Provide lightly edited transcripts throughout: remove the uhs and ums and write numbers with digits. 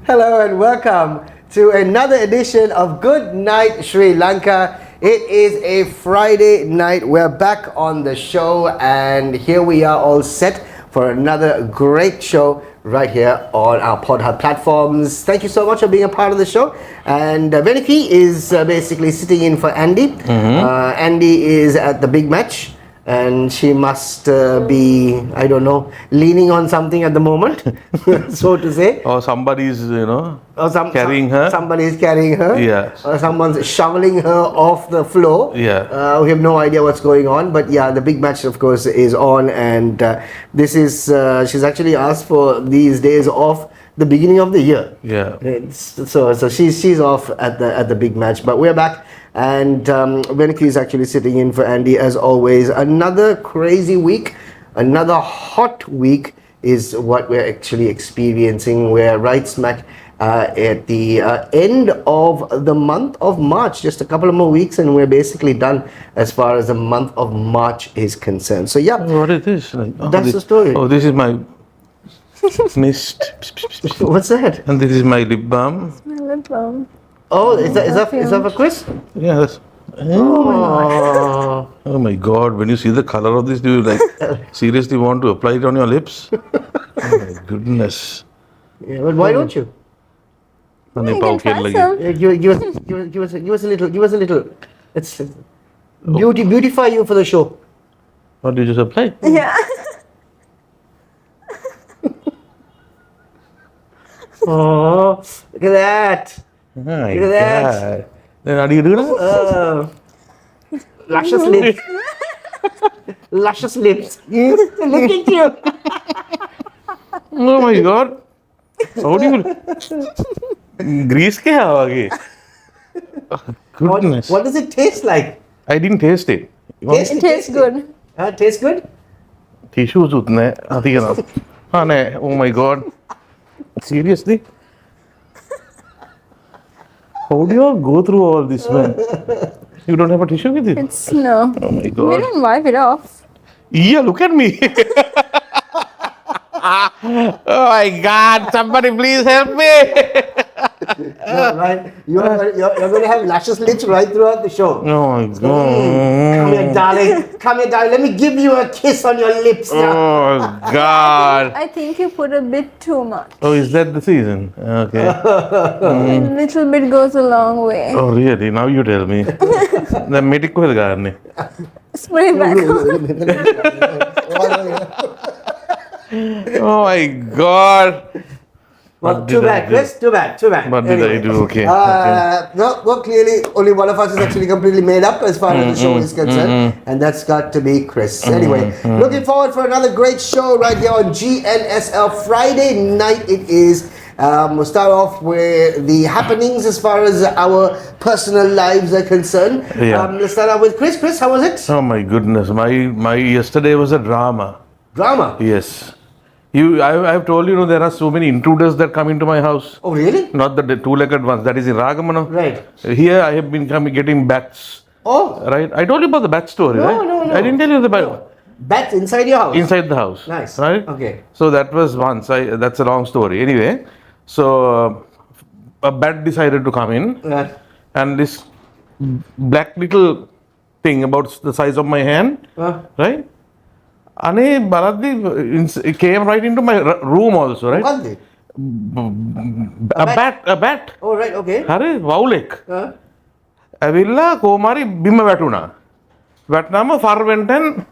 Hello and welcome to another edition of Good Night Sri Lanka. It is a Friday night. We're back on the show and here we are all set for another great show right here on our PodHub platforms. Thank you so much for being a part of the show. And Venuki is basically sitting in for Andy. Andy is at the big match. And she must be, I don't know, leaning on something at the moment, so to say. Or somebody's, carrying her. Somebody is carrying her. Yeah. Or someone's shoveling her off the floor. Yeah. We have no idea what's going on. But yeah, the big match, of course, is on. And this is, she's actually asked for these days off the beginning of the year. Yeah. So she's off at the big match. But we're back. And Venuki is actually sitting in for Andy as always. Another crazy week, another hot week is what we're actually experiencing. We're right smack at the end of the month of March. Just a couple of more weeks and we're basically done as far as the month of March is concerned. So yeah. What is this? That's the story. Oh, this is my mist. What's that? And this is my lip balm. My lip balm. Oh, is that for Chris? Yeah, that's... Oh. Oh my God, when you see the color of this, do you seriously want to apply it on your lips? Oh my goodness. Yeah, but why don't you? Honey, You can try some. Give us a little. Let's beautify you for the show. What did you just apply? Yeah. Oh, look at that. My Look at that. God. Then how do you do that? Luscious lips. Luscious lips. Look at you. Oh my God. How do you... Grease ke aage? Goodness. What does it taste like? I didn't taste it. It tastes good. Tastes good? Tissues utne adhigana. Oh my God. Seriously? How do you all go through all this, man? You don't have a tissue with you? No. Oh my We God. don't wipe it off. Yeah, look at me. Oh my God, somebody please help me. No, right? You're going to have luscious lips right throughout the show. Oh my God. Come here, darling. Come here, darling. Let me give you a kiss on your lips now. Oh God. I think you put a bit too much. Oh, is that the season? Okay. A little bit goes a long way. Oh really? Now you tell me. The medical garne. Spray it back on. Oh my God. Well, too bad, Chris. Too bad. What did I do? Okay. Well, clearly, only one of us is actually completely made up as far as the show is concerned, and that's got to be Chris. Anyway, looking forward for another great show right here on Gnsl. Friday night it is. We'll start off with the happenings as far as our personal lives are concerned. Yeah. Let's start out with Chris. Chris, how was it? Oh my goodness. My yesterday was a drama. Drama. Yes. I've told you, there are so many intruders that come into my house. Oh, really? Not the two-legged ones. That is in Ragamana. Right. Here I have been getting bats. Oh. Right. I told you about the bat story, right? No. I didn't tell you the bat. Bats inside your house? Inside the house. Nice. Right. Okay. So that was once. That's a long story. Anyway, so a bat decided to come in, and this black little thing about the size of my hand, right? And it came right into my room also, right? What? A bat. Oh, right, okay. Hare, wowlek. Avilla komari bimma vatuna. Vatnama far went and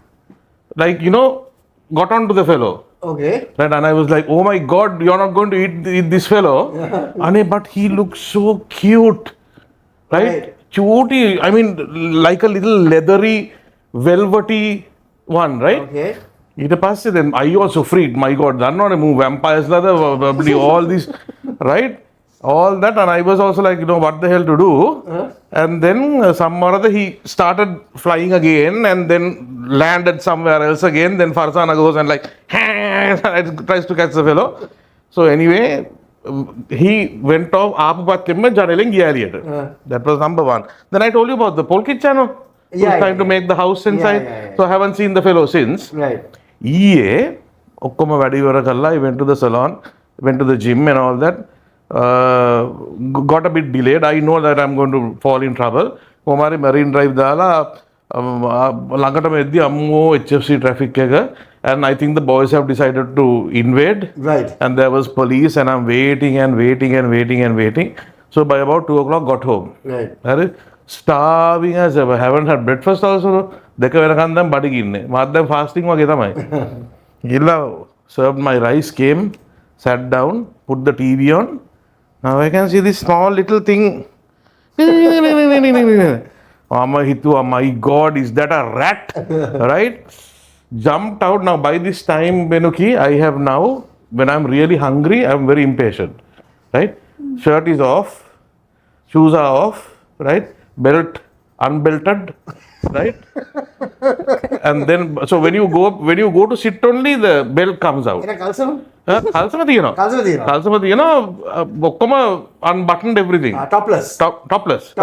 got onto the fellow. Okay. Right, and I was like, oh my God, you're not going to eat this fellow. But he looks so cute. Right? Cutie, I mean, like a little leathery, velvety one, right? Okay. Then I also freaked. My God, they're not a move. Vampires, all these, right? All that, and I was also like, what the hell to do? And then some or other, he started flying again, and then landed somewhere else again. Then Farzana goes and tries to catch the fellow. So anyway, he went off. That was number one. Then I told you about the Polkit channel. Trying to make the house inside. So I haven't seen the fellow since. Right. I went to the salon, went to the gym and all that. got a bit delayed. I know that I'm going to fall in trouble. Omari Marine Drive dala Lankata meddi ammo HFC traffic kega, and I think the boys have decided to invade. Right. And there was police, and I'm waiting and waiting and waiting and waiting. So by about 2 o'clock, got home. Right. Starving as ever. Haven't had breakfast also. Deka venakan badi ginne. Maddam fasting wage thamai. Illa served my rice, came, sat down, put the TV on. Now I can see this small little thing. Amma hitu, my God, is that a rat? Right? Jumped out. Now by this time, Venuki, I have now, when I'm really hungry, I'm very impatient. Right? Shirt is off, shoes are off, right? Belt unbelted, right? And then, so when you go to sit only, the belt comes out. Kalsama unbuttoned everything. Topless. Topless.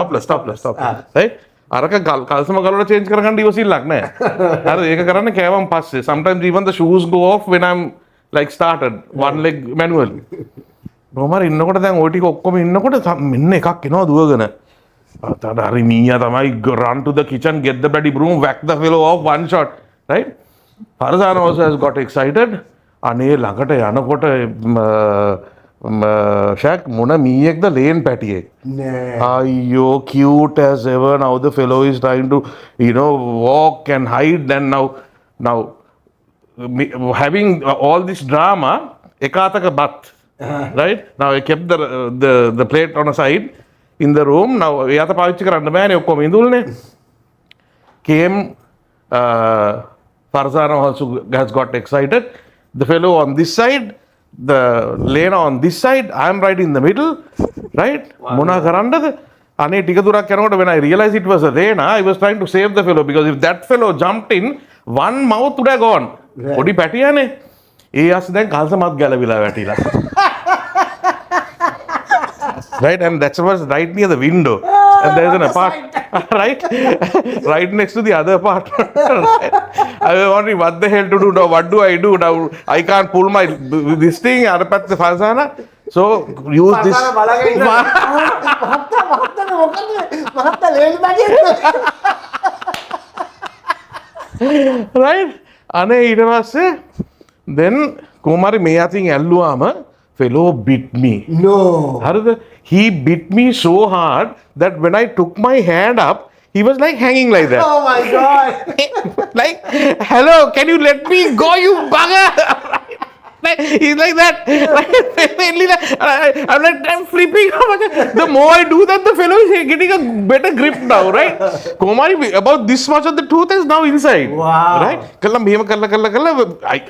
Right? Araka kalsama color change karakandi was in luck. Sometimes even the shoes go off when I'm like started, one leg manual. Romar innokota දැන් ওই ටික ඔක්කොම ඉන්නකොට මෙන්න එකක් එනවා දුවගෙන. අතට හරි මීයා තමයි run to the kitchen, get the bloody broom, whack the fellow off one shot, right? Farzana also has got excited. අනේ ළඟට යනකොට Shaq මොන මීයෙක්ද ලේන් පැටියෙක්. අයියෝ cute as ever. Now the fellow is trying to walk and hide, and now having all this drama එකතක බත්. Right? Now I kept the plate on a side in the room. Now එයාට පාවිච්චි කරන්න බෑනේ ඔක්කොම ඉඳුල්නේ. Came Farzana also has got excited. The fellow on this side, the Lena on this side, I am right in the middle. Right? මොනා කරන්නද? අනේ ටික දුරක් යනකොට when I realized it was a Lena, I was trying to save the fellow, because if that fellow jumped in, one mouth would have gone. පොඩි පැටියානේ. ඒ අස්ස දැන් කල්සමත් ගැලවිලා වැටිලා. Right, and that was right near the window, and there's an apartment, right next to the other apartment. Right? I was wondering what the hell to do now. What do I do now? I can't pull my this thing. Arapat Farzana, so use this. Right, ane ඊට පස්සේ then කුමාරි මේ අතින් ඇල්ලුවාම fellow bit me. No. He bit me so hard that when I took my hand up, he was like hanging like that. Oh my God. Like, hello, can you let me go, you bugger? He's like that. I'm like, I'm flipping. The more I do that, the fellow is getting a better grip now, right? Kumari, about this much of the tooth is now inside. Wow. Right?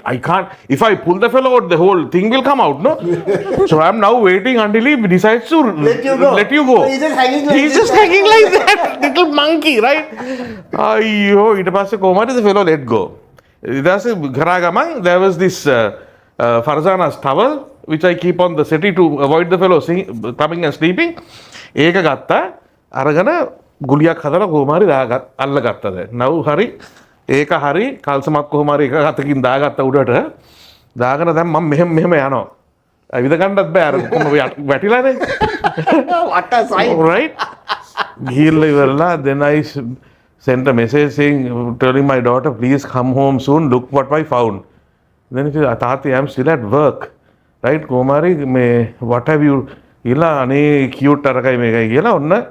I can't. If I pull the fellow out, the whole thing will come out, no? So I'm now waiting until he decides to let you go. So he's just hanging like that. Little monkey, right? Ayyo, ඊට පස්සේ Kumari, the fellow let go. There was this Farzana's towel, which I keep on the settee to avoid the fellow coming and sleeping. ඒක ගත්තා අරගෙන ගුලියක් හදලා කොහොම හරි අල්ලගත්තා දැන්. now හරි ඒක හරි කල්සමත් කොහොම හරි එක අතකින් දාගත්ත උඩට දාගෙන දැන් මම මෙහෙම යනවා. ඇවිද ගන්නත් බෑ අර කොහොම වැටිලානේ. What a sight. Right? ගිහිල්ලා ඉවරලා then I sent a message saying, telling my daughter, please come home soon, look what I found. Then he said, Tati, I'm still at work. Right? Kumari, what have you? Ila ane cute tarakai megai. Ila onna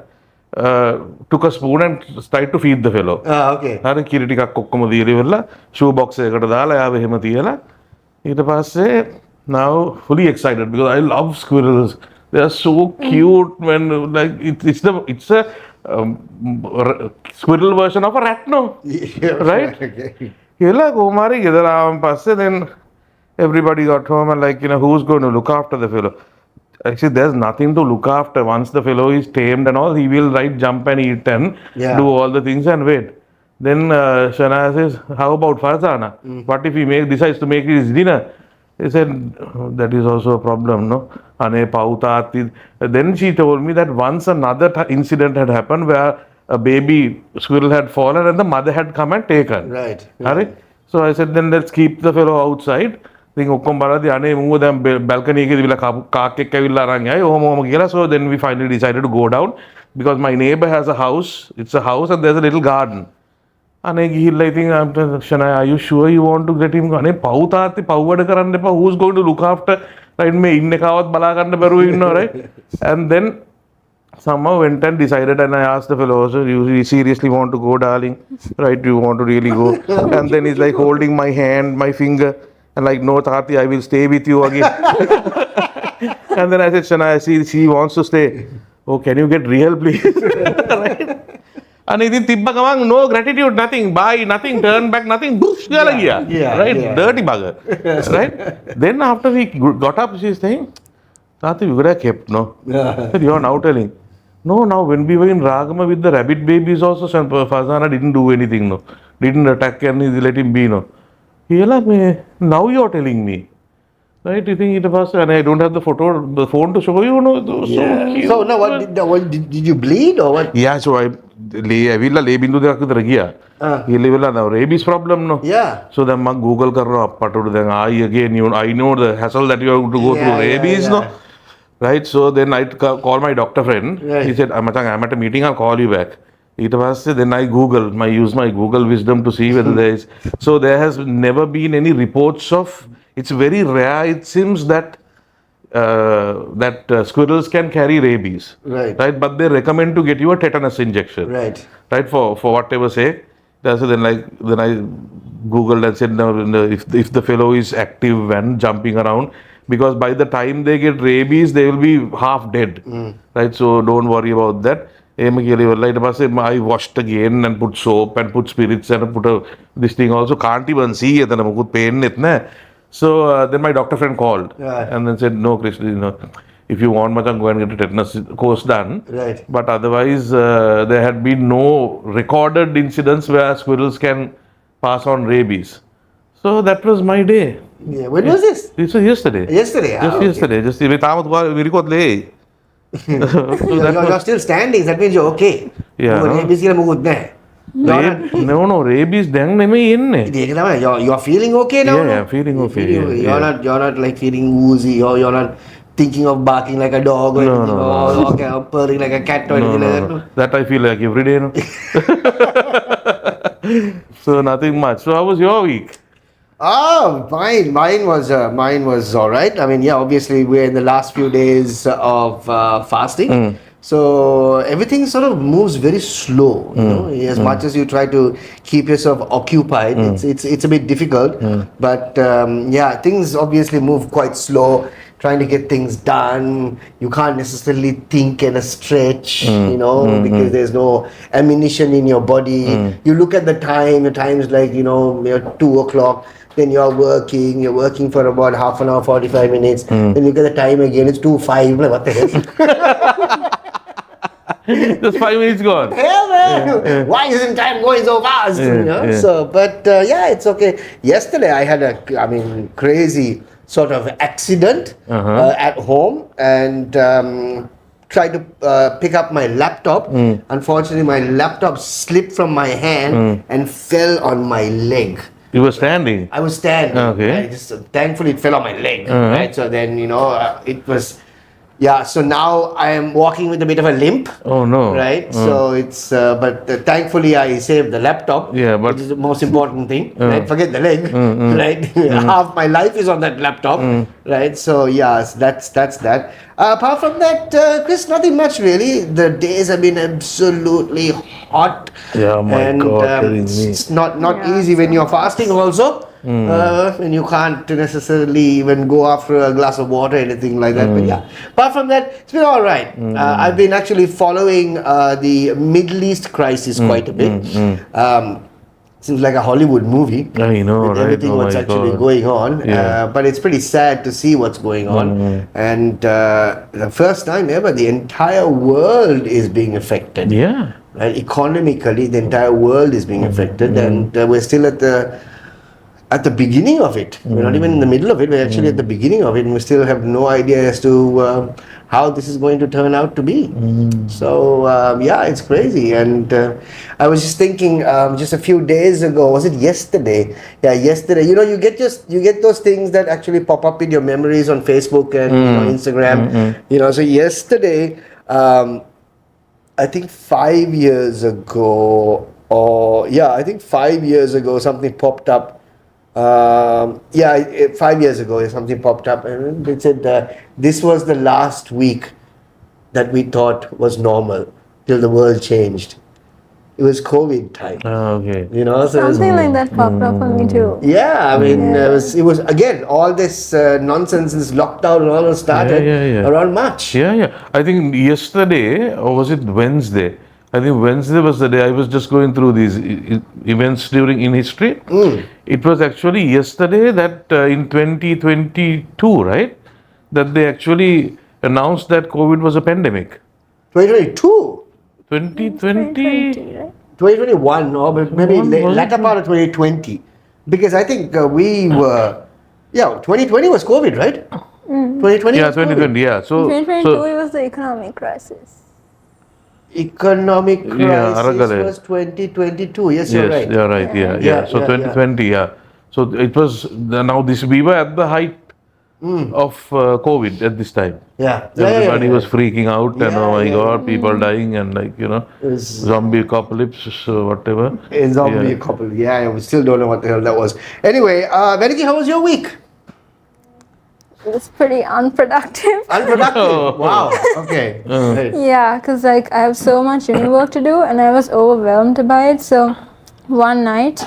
took a spoon and tried to feed the fellow. Okay. Hare kiriti ka kokkomo diyali vella shoe box ekata dala yaave hema tiyala. ඊට පස්සේ now fully excited because I love squirrels. They are so cute when like it's a squirrel version of a rat, no? Yeah, right? Okay. Hela Kumari Gidaram Passe, then everybody got home and like, who's going to look after the fellow? Actually, there's nothing to look after. Once the fellow is tamed and all, he will jump and eat and do all the things and wait. Then Shania says, how about Farzana? What if he decides to make his dinner? He said, that is also a problem, no? Then she told me that once another incident had happened where a baby squirrel had fallen and the mother had come and taken. Right. So I said, then let's keep the fellow outside. ඉතින් ඔක්කොම බලද්දී අනේ මූව දැන් balcony එකේදී විලා කාක් එක්ක ඇවිල්ලා අරන් යයි ඔහොම කියලා. So then we finally decided to go down because my neighbor has a house. It's a house and there's a little garden. අනේ ගිහිල්ලා ඉතින් Shania, are you sure you want to get him? අනේ පව් තාත්තේ පව් වැඩ කරන්න එපා. Who's going to look after? Right, මේ ඉන්න කවවත් බලා ගන්න බැරුව ඉන්නවා, right? And then somehow went and decided, and I asked the fellow, so you seriously want to go, darling? Right, you want to really go? And then he's like holding my hand, my finger, and like, no, Tati, I will stay with you again. And then I said, Shania, see, she wants to stay. Oh, can you get real, please? Right? And ඉතින් තිබ්බ ගමන් no gratitude, nothing, bye, nothing, turn back, nothing, bush ගාලා ගියා. Right, dirty bugger. Right? Then after we got up, she's saying, Tati, you could have kept, no? But you are now telling. No, now when we were in Ragama with the rabbit babies also, Fazana didn't do anything, no? Didn't attack and let him be, no? Now you are telling me. Right, you think it was, and I don't have the phone to show you, no? So now what did you bleed or what? Yeah, so I ඇවිල්ලා ලේ බින්දු දෙකක් විතර ගියා. ඊළඟ වෙලා now rabies problem, no? Yeah. So then මම Google කරනවා අප්පටට දැන් again I know the hassle that you have to go through rabies, no? Right, so then I call my doctor friend. Right. He said, I'm at a meeting, I'll call you back. Then I use my Google wisdom to see whether there is. So there has never been any reports of. It's very rare. It seems that squirrels can carry rabies. Right. But they recommend to get you a tetanus injection. Right. Right. For whatever sake. So then I Googled and said, no, if the fellow is active and jumping around, because by the time they get rabies, they will be half dead. Right. So don't worry about that. I washed again and put soap and put spirits and put this thing also. Can't even see it. So then my doctor friend called and then said, no, Chris, if you want, go and get a tetanus course done. Right. But otherwise, there had been no recorded incidents where squirrels can pass on rabies. So that was my day. Yeah. When was this? This was yesterday. Yesterday. Yesterday. Just You're still standing. That means you're okay. Yeah. No, rabies දැන් නෙමෙයි එන්නේ. You're feeling okay now? Yeah, I'm feeling okay. You're not like feeling woozy, or you're not thinking of barking like a dog or anything, or purring like a cat or anything like that. That I feel like every day, no? So nothing much. So how was your week? Mine was all right. I mean, yeah, obviously we're in the last few days of fasting. So everything sort of moves very slow, you know. As much as you try to keep yourself occupied, it's a bit difficult. But things obviously move quite slow. Trying to get things done, you can't necessarily think and stretch, you know, because there's no ammunition in your body. You look at the time. The time's like, you know, 2:00. Then you're working for about half an hour, 45 minutes. Then you look at the time again, it's 2:05. Like, what the hell? Just 5 minutes gone. Hell, man! Why isn't time going so fast? You know? So, but it's okay. Yesterday I had a crazy sort of accident at home and tried to pick up my laptop. Unfortunately, my laptop slipped from my hand and fell on my leg. You were standing? I was standing. Okay. Thankfully, it fell on my leg. Right. So then, it was. Yeah, so now I am walking with a bit of a limp. Oh no! Right, so it's but thankfully I saved the laptop. Yeah, but which is the most important thing. Right, forget the leg. Right, half my life is on that laptop. Right, so yes, that's that. Apart from that, Chris, nothing much really. The days have been absolutely hot. Yeah, my God, it's not easy when you're fasting also. And you can't necessarily even go after a glass of water or anything like that. But yeah, apart from that, it's been all right. I've been actually following the Middle East crisis quite a bit. Seems like a Hollywood movie. I know, with right? everything what's actually going on. But it's pretty sad to see what's going on. And the first time ever, the entire world is being affected. Yeah. Right? Economically, the entire world is being affected. And we're still at the at the beginning of it. We're not even in the middle of it. We're actually at the beginning of it, and we still have no idea as to how this is going to turn out to be. So yeah, it's crazy. And I was just thinking, just a few days ago, was it yesterday? Yeah, yesterday. You know, you get those things that actually pop up in your memories on Facebook and you know, Instagram. You know, so yesterday, I think 5 years ago, I think 5 years ago, something popped up. 5 years ago, something popped up, and they said this was the last week that we thought was normal till the world changed. It was COVID time. Okay. You know, so Something like that popped up for me too. yeah, I mean, it was again all this nonsense, this lockdown, and all started around March. Yeah. I think yesterday, or was it Wednesday? I think Wednesday was the day I was just going through these events in history. It was actually yesterday that in 2022, right, that they actually announced that COVID was a pandemic. 2022. 2020. 2021, or maybe latter part of 2020, because I think we were, 2020 was COVID, right? 2020. Yeah, was COVID. 2020. Yeah. So 2022 it was the economic crisis. Economic crisis Aragale. was 2022. Yes, you're right. You're right. Yeah. So 2020. Yeah. So it was now this. We were at the height of COVID at this time. Yeah. Everybody was freaking out, and oh my God, people dying, and It was zombie apocalypse, whatever. a zombie couple. Yeah, we still don't know what the hell that was. Anyway, Venuki, how was your week? It was pretty unproductive. Unproductive. Wow. Okay. Right. Yeah, because like I have so much uni work to do and I was overwhelmed by it. So one night,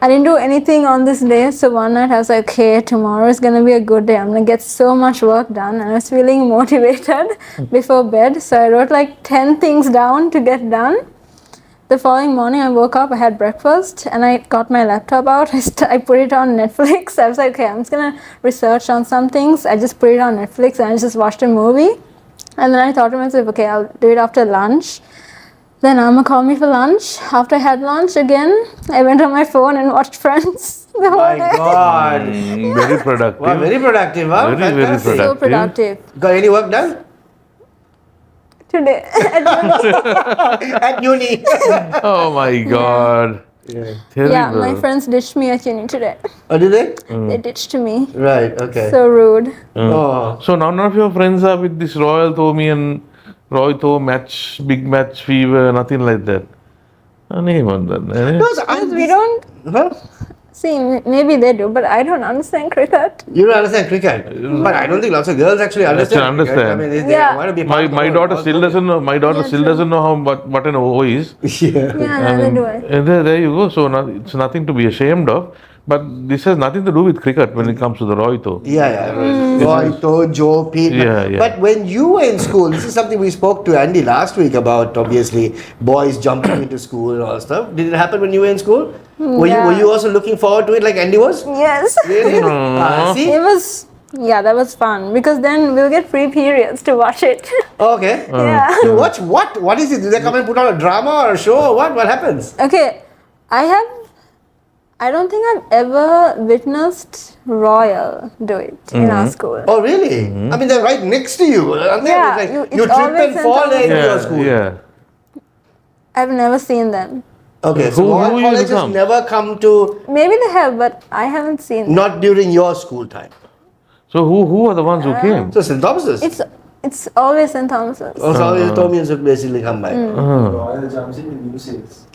I didn't do anything on this day. So one night I was like, okay, tomorrow is going to be a good day. I'm going to get so much work done. And I was feeling motivated before bed. So I wrote like 10 things down to get done. The following morning I woke up, I had breakfast and I got my laptop out. I put it on Netflix. I was like, okay, I'm just going to research on some things. I just put it on Netflix and I just watched a movie. And then I thought to myself, okay, I'll do it after lunch. Then Amma called me for lunch. After I had lunch again, I went on my phone and watched Friends the whole My day. God. Very productive. Wow, very productive, huh? Very, very Fantastic. So productive. Got any work done? Today. At uni. Oh my God. Yeah. Terrible. Yeah, my friends ditched me at uni today. Oh, did they? They ditched me. Right, okay. So rude. Oh. So none of your friends are with this Royal Thomi and Roy Tho match, big match fever, nothing like that. Name on that. Because we don't Huh? see, maybe they do, but I don't understand cricket. You don't understand cricket, but I don't think lots of girls actually understand. cricket. I mean, they Yeah. want to be part of the My world. daughter still doesn't know. My daughter still doesn't know what an O is. Yeah. Yeah, neither do I. And there you go. So it's nothing to be ashamed of. But this has nothing to do with cricket when it comes to the Roy Tho. Yeah. Roy, Tho, Joe, Pete. Yeah. But when you were in school, this is something we spoke to Andy last week about, obviously, boys jumping into school and all that stuff. Did it happen when you were in school? Were you also looking forward to it like Andy was? Yes. Really? See? It was, that was fun because then we'll get free periods to watch it. Okay. Yeah. You watch what? What is it? Do they come and put on a drama or a show or what? What happens? Okay, I don't think I've ever witnessed Royal do it in our school. Oh, really? I mean, they're right next to you. Aren't they? Yeah, It's like it's you trip always and fall St. in your Yeah, school. yeah. I've never seen them. Okay, so Who all you colleges become? never come to, Maybe they have, but I haven't seen them. not during your school time. So who are the ones who came? So St. Thomas's. It's always St. Thomas's. Also, the Thomians would basically come by. Royal jumps in the new sales.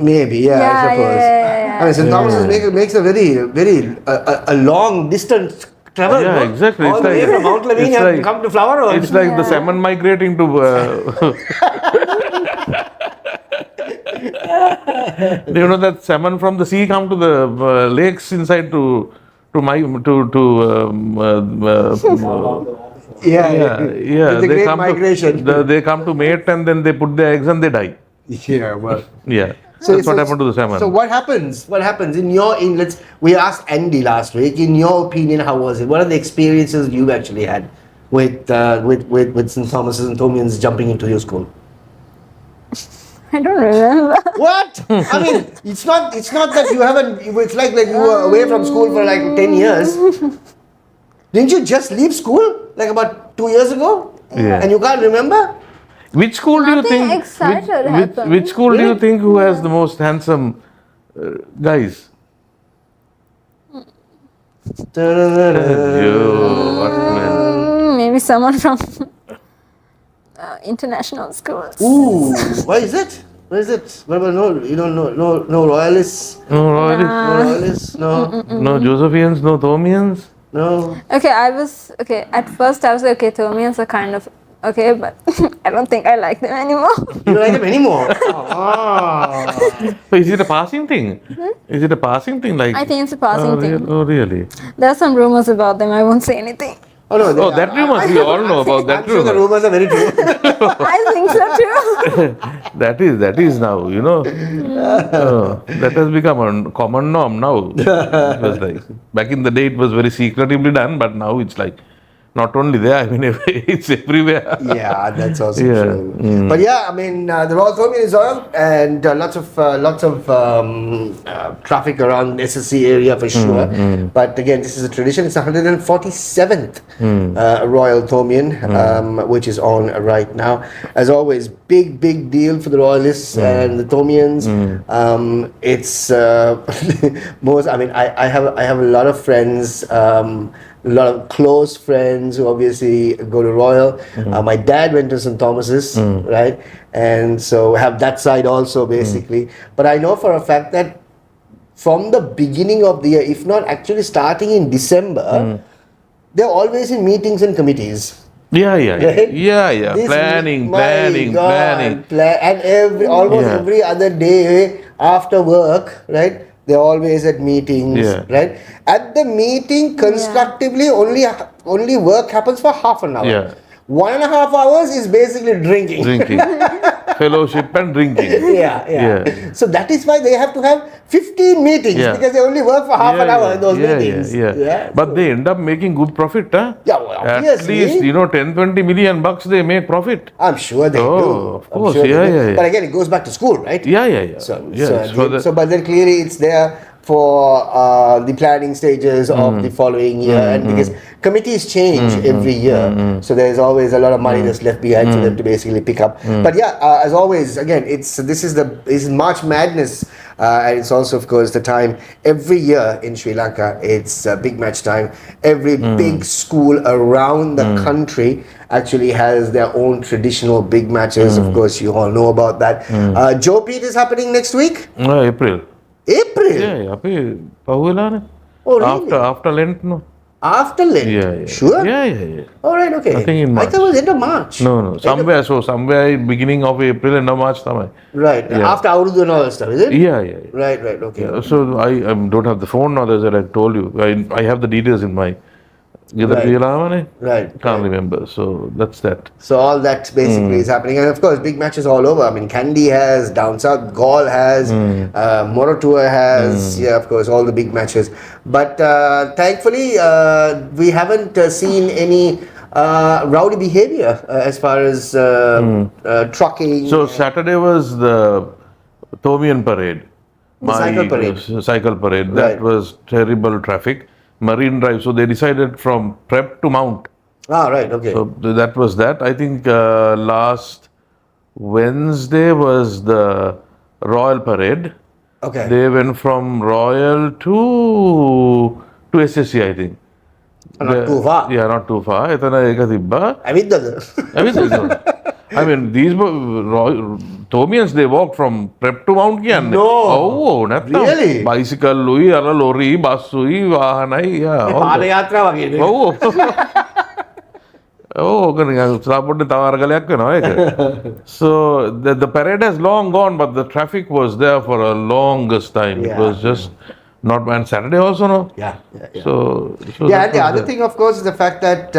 Maybe, yeah, I suppose. Yeah. I mean, St. Thomas's makes a very a long distance travel. Yeah, no? exactly. All It's the way like- from Mount it's Lavinia like- to come to Flower Road. It's like the Yeah. salmon migrating to. Do you know that salmon from the sea come to the lakes inside to Yeah. yeah. The great come migration. they come to mate and then they put their eggs and they die. Yeah, well. Yeah, that's what happened to the salmon. So what happens? What happens we asked Andy last week. In your opinion, how was it? What are the experiences you've actually had with St. Thomas's and Thomians jumping into your school? I don't remember. What? I mean, it's not that you haven't. It's like you were away from school for like 10 years. Didn't you just leave school like about 2 years ago? Yeah. And you can't remember? Which school do you Nothing think? excited happened. Which school do you Really? think who has the most handsome guys? Yo, what man? Maybe someone from international schools. Ooh, why is it? What is it? What about you don't know no royalists? No royalists, No royalists? No. no Josephians, no Thomians. No. Okay, at first I was like, okay, Thomians are kind of okay, but I don't think I like them anymore. You don't like them anymore. Ah. So is it a passing thing? Is it a passing thing? Like I think it's a passing thing. Oh really? There are some rumors about them. I won't say anything. Oh no. Oh, that rumor. We all know about that I'm sure the rumor. rumors are very true. I think so too. That is now, you know. That has become a common norm now. It was like back in the day, it was very secretively done, but now it's like not only there. I mean, it's everywhere. Yeah, that's also Yeah. true. But yeah, I mean, the Royal Thomian is oil and lots of traffic around SSC area for sure. But again, this is a tradition. It's 147th Royal Thomian, which is on right now. As always, big deal for the Royalists and the Thomians. It's most. I mean, I have a lot of friends. A lot of close friends who obviously go to Royal. My dad went to St. Thomas's, right? And so have that side also basically. But I know for a fact that from the beginning of the year, if not actually starting in December, they're always in meetings and committees. Yeah. Right? This Planning. And almost Yeah. every other day after work, right? They're always at meetings, Yeah. right? At the meeting, constructively, only work happens for half an hour. Yeah. 1.5 hours is basically drinking. Drinking, fellowship, and drinking. Yeah. So that is why they have to have 15 meetings Yeah. because they only work for half an hour in those meetings. Yeah. But they end up making good profit, huh? Yeah, well, At obviously. least, 10-20 million bucks they make profit. I'm sure they do. Of I'm course, sure they yeah, do. yeah. But again, it goes back to school, right? Yeah. But then clearly it's there for the planning stages of the following year, and because committees change every year, so there's always a lot of money that's left behind for them to basically pick up. But yeah, as always, again, this is March Madness, and it's also of course the time every year in Sri Lanka. It's big match time. Every big school around the country actually has their own traditional big matches. Of course, you all know about that. Joe Pete is happening next week. April. April. Yeah. Pahula. Oh, really? After Lent, no. After Lent. Yeah. Sure. Yeah. All right. Okay. I think in I March. thought it was end of March. No. Somewhere beginning of April, end of March, samay. Right. Yeah. After Aurudu and all that stuff, is it? Yeah. Right. Okay. Yeah, so I don't have the phone now, as I told you. I have the details in my. Right. Can't remember. So that's that. So all that basically is happening, and of course, big matches all over. I mean, Kandy has, down south, Gaul has, Morotua has. Yeah, of course, all the big matches. But thankfully, we haven't seen any rowdy behavior as far as trucking. So Saturday was the Thomian parade. The cycle parade. Cycle parade. That Right. was terrible traffic. Marine Drive. So they decided from Prep to Mount. Right. Okay. So that was that. I think last Wednesday was the Royal Parade. Okay. They went from Royal to SSC, I think. Not too far. Yeah, not too far. Etana eka tibba. I mean, these Thomians, they walked from Prep to Mount Kiyanne. No. Oh, නැත්තම්. Really? Bicycle ලුයි, අර lorry, bus ලුයි, වාහනයි. Yeah. all පාද that. යාත්‍රා වගේ. ඔව්. ඕක නිකන් සාපොඩ්ඩේ තව අරගලයක් වෙනවා ඒක. So the parade has long gone, but the traffic was there for a longest time. It Yeah. was just not, and Saturday also, no? Yeah. So Yeah, that and the was other there. thing, of course, is the fact that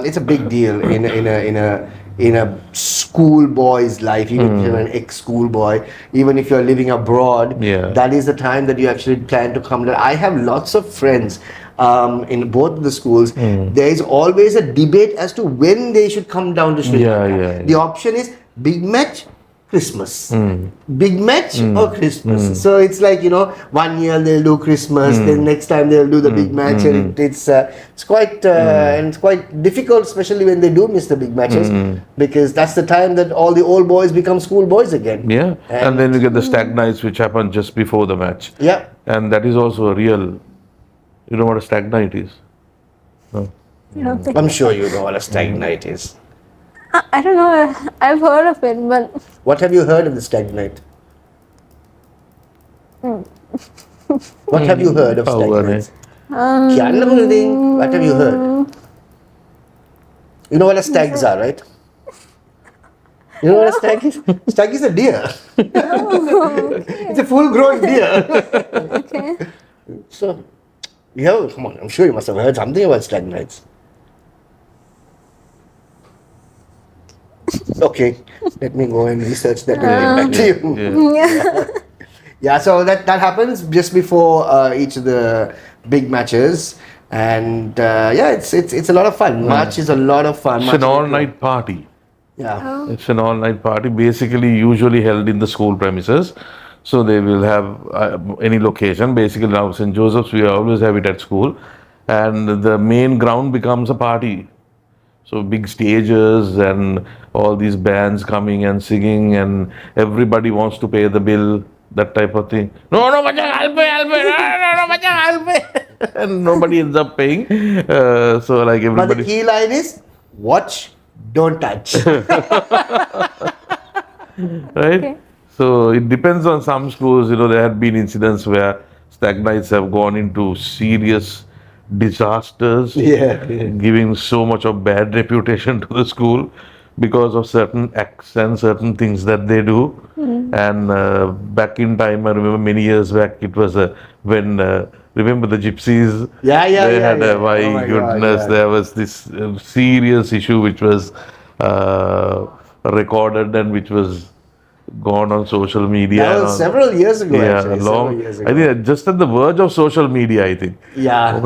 it's a big deal in a schoolboy's life, even if you're an ex-schoolboy, even if you're living abroad. Yeah. That is the time that you actually plan to come down. I have lots of friends in both the schools. There is always a debate as to when they should come down to Sri Yeah, Lanka. yeah. The option is big match, Christmas. Big match or Christmas. So it's like, 1 year they'll do Christmas, then next time they'll do the big match, and it's quite and it's quite difficult, especially when they do miss the big matches, because that's the time that all the old boys become school boys again. Yeah, and then you get the stag nights, which happen just before the match. Yeah. And that is also a real. You know what a stag night is? No. I don't think. I'm sure you know what a stag night is. I don't know. I've heard of it, but What have you heard of the stag night? What have you heard of stag nights? What have you heard? You know what a stags are, right? You know what a stag is? Stag is a deer. It's a full-grown deer. okay. So, yeah, come on. I'm sure you must have heard something about stag nights. Okay, let me go and research that and get back to you. Yeah. Yeah, so that happens just before each of the big matches, and it's a lot of fun. March is a lot of fun. It's an all-night party. Yeah. It's an all-night party, basically usually held in the school premises. So they will have any location. Basically now St. Joseph's, we always have it at school. And the main ground becomes a party. So big stages and all these bands coming and singing, and everybody wants to pay the bill, that type of thing. No, Bachang, I'll pay. No, Bachang, I'll pay. And nobody ends up paying. So like But the everybody. key line is, watch, don't touch. Right? Okay. So it depends on some schools. There have been incidents where stag nights have gone into serious disasters, Yeah. giving so much of bad reputation to the school because of certain acts and certain things that they do. And back in time, I remember many years back, it was when remember the gypsies? Yeah, They had yeah. my Oh my God, goodness, yeah. there was this serious issue which was recorded and which was gone on social media. That and was on- several years ago, yeah, actually. long. Several years I ago. think just at the verge of social media, I think. Yeah.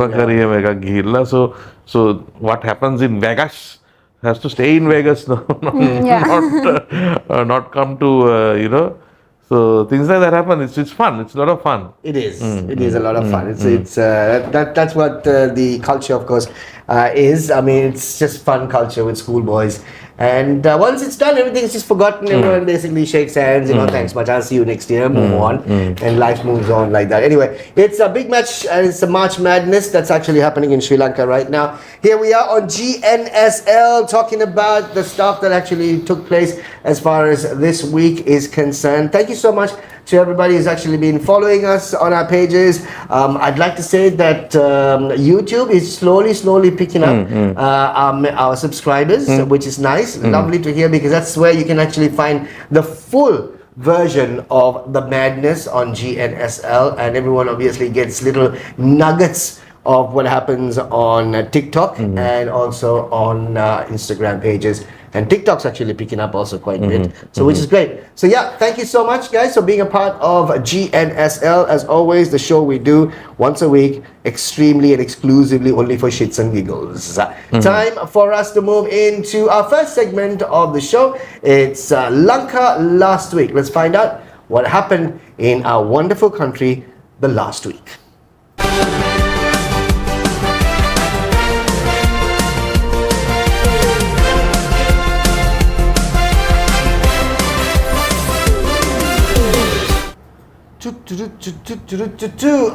So what happens in Vegas has to stay in Vegas, no, Yeah. not come to So things like that happen. It's fun. It's a lot of fun. It is. It is a lot of fun. That's what the culture, of course, is. I mean, it's just fun culture with schoolboys. And once it's done, everything is just forgotten. Everyone basically shakes hands. Thanks much. I'll see you next year. Move on, and life moves on like that. Anyway, it's a big match. It's a March Madness that's actually happening in Sri Lanka right now. Here we are on Gnsl talking about the stuff that actually took place as far as this week is concerned. Thank you so much to everybody who's actually been following us on our pages. I'd like to say that YouTube is slowly picking up our subscribers, which is nice. Lovely to hear, because that's where you can actually find the full version of the madness on Gnsl, and everyone obviously gets little nuggets of what happens on TikTok and also on Instagram pages. And TikTok's actually picking up also quite a bit, so which is great. So yeah, thank you so much, guys, for being a part of Gnsl. As always, the show we do once a week, extremely and exclusively only for shits and giggles. Time for us to move into our first segment of the show. It's Lanka Last Week. Let's find out what happened in our wonderful country the last week.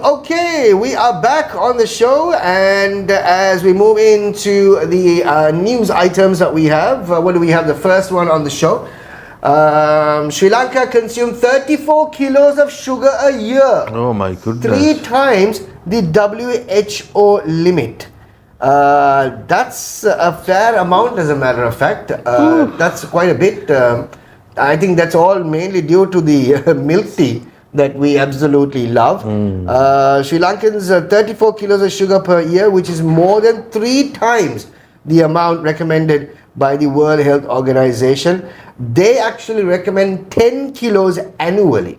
Okay, we are back on the show, and as we move into the news items that we have, what do we have? The first one on the show. Sri Lanka consumed 34 kilos of sugar a year. Oh my goodness. 3 times the WHO limit. That's a fair amount, as a matter of fact. That's quite a bit. I think that's all mainly due to the milk tea that we absolutely love. Sri Lankans 34 kilos of sugar per year, which is more than 3 times the amount recommended by the World Health Organization. They actually recommend 10 kilos annually.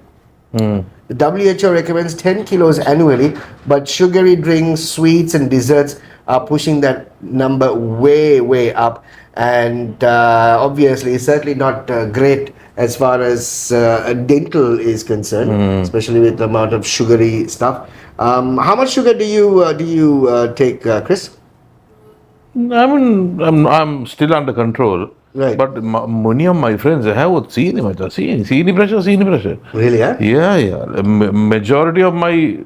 The WHO recommends 10 kilos annually, but sugary drinks, sweets and desserts are pushing that number way up. And obviously, it's certainly not great as far as dental is concerned, especially with the amount of sugary stuff. How much sugar do you take, Chris? I mean, I'm still under control. Right. But many of my friends have what seeni pressure. Really? Yeah. Yeah. Majority of my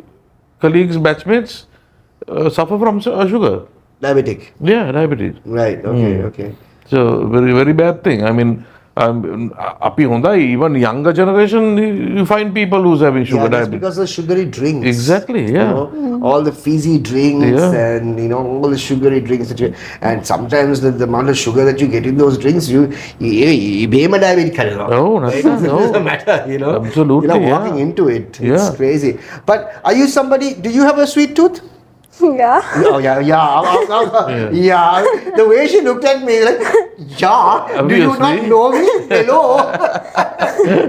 colleagues, batchmates, suffer from sugar. Diabetic. Yeah, diabetes. Right. Okay. So very bad thing. I mean, even younger generation, you find people who's having sugar Yeah, that's diabetes. because of sugary drinks. Exactly. You Yeah. know, all the fizzy drinks Yeah. and all the sugary drinks that and sometimes the amount of sugar that you get in those drinks, you become a diabetic. Oh, It nothing. doesn't matter, Absolutely, walking yeah. into it. It's Yeah. crazy. But are you somebody? Do you have a sweet tooth? Yeah. Oh yeah. Yeah. The way she looked at me, like, yeah. Do you not Obviously. know me? Hello.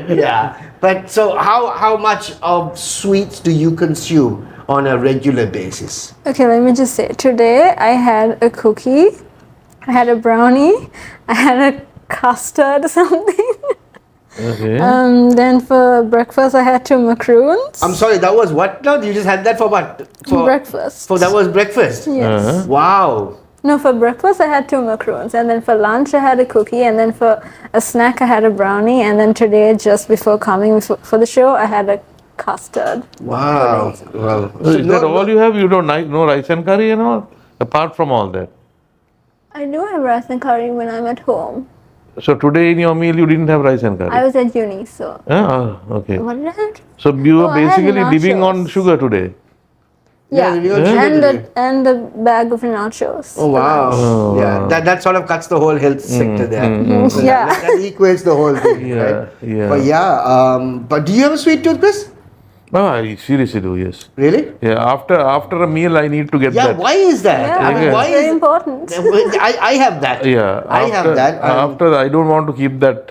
Yeah. But so, how much of sweets do you consume on a regular basis? Okay, let me just say. Today I had a cookie, I had a brownie, I had a custard something. Okay. Then for breakfast I had 2 macaroons. I'm sorry. That was what? No, you just had that for what? For breakfast. For that was breakfast. Yes. Uh-huh. Wow. No, for breakfast I had 2 macaroons, and then for lunch I had a cookie, and then for a snack I had a brownie, and then today just before coming for the show I had a custard. Wow. Well, So is that all you have? You don't like no rice and curry and all? Apart from all that. I do have rice and curry when I'm at home. So today in your meal you didn't have rice and curry? I was at uni, so. Okay. What did I have? So you Oh, were I had basically living on nachos. sugar today? Yeah, you got sugar today. and the bag of nachos. Oh wow! Yeah, that sort of cuts the whole health sector there. So Yeah. that equates the whole thing, Yeah, right? yeah. But but do you have a sweet tooth, Chris? Oh, I seriously do, yes. Really? Yeah, after a meal I need to get Yeah. that. Why is that? Yeah, I mean, Okay. why it's very is important. I have that. Yeah, I have that. After I don't want to keep that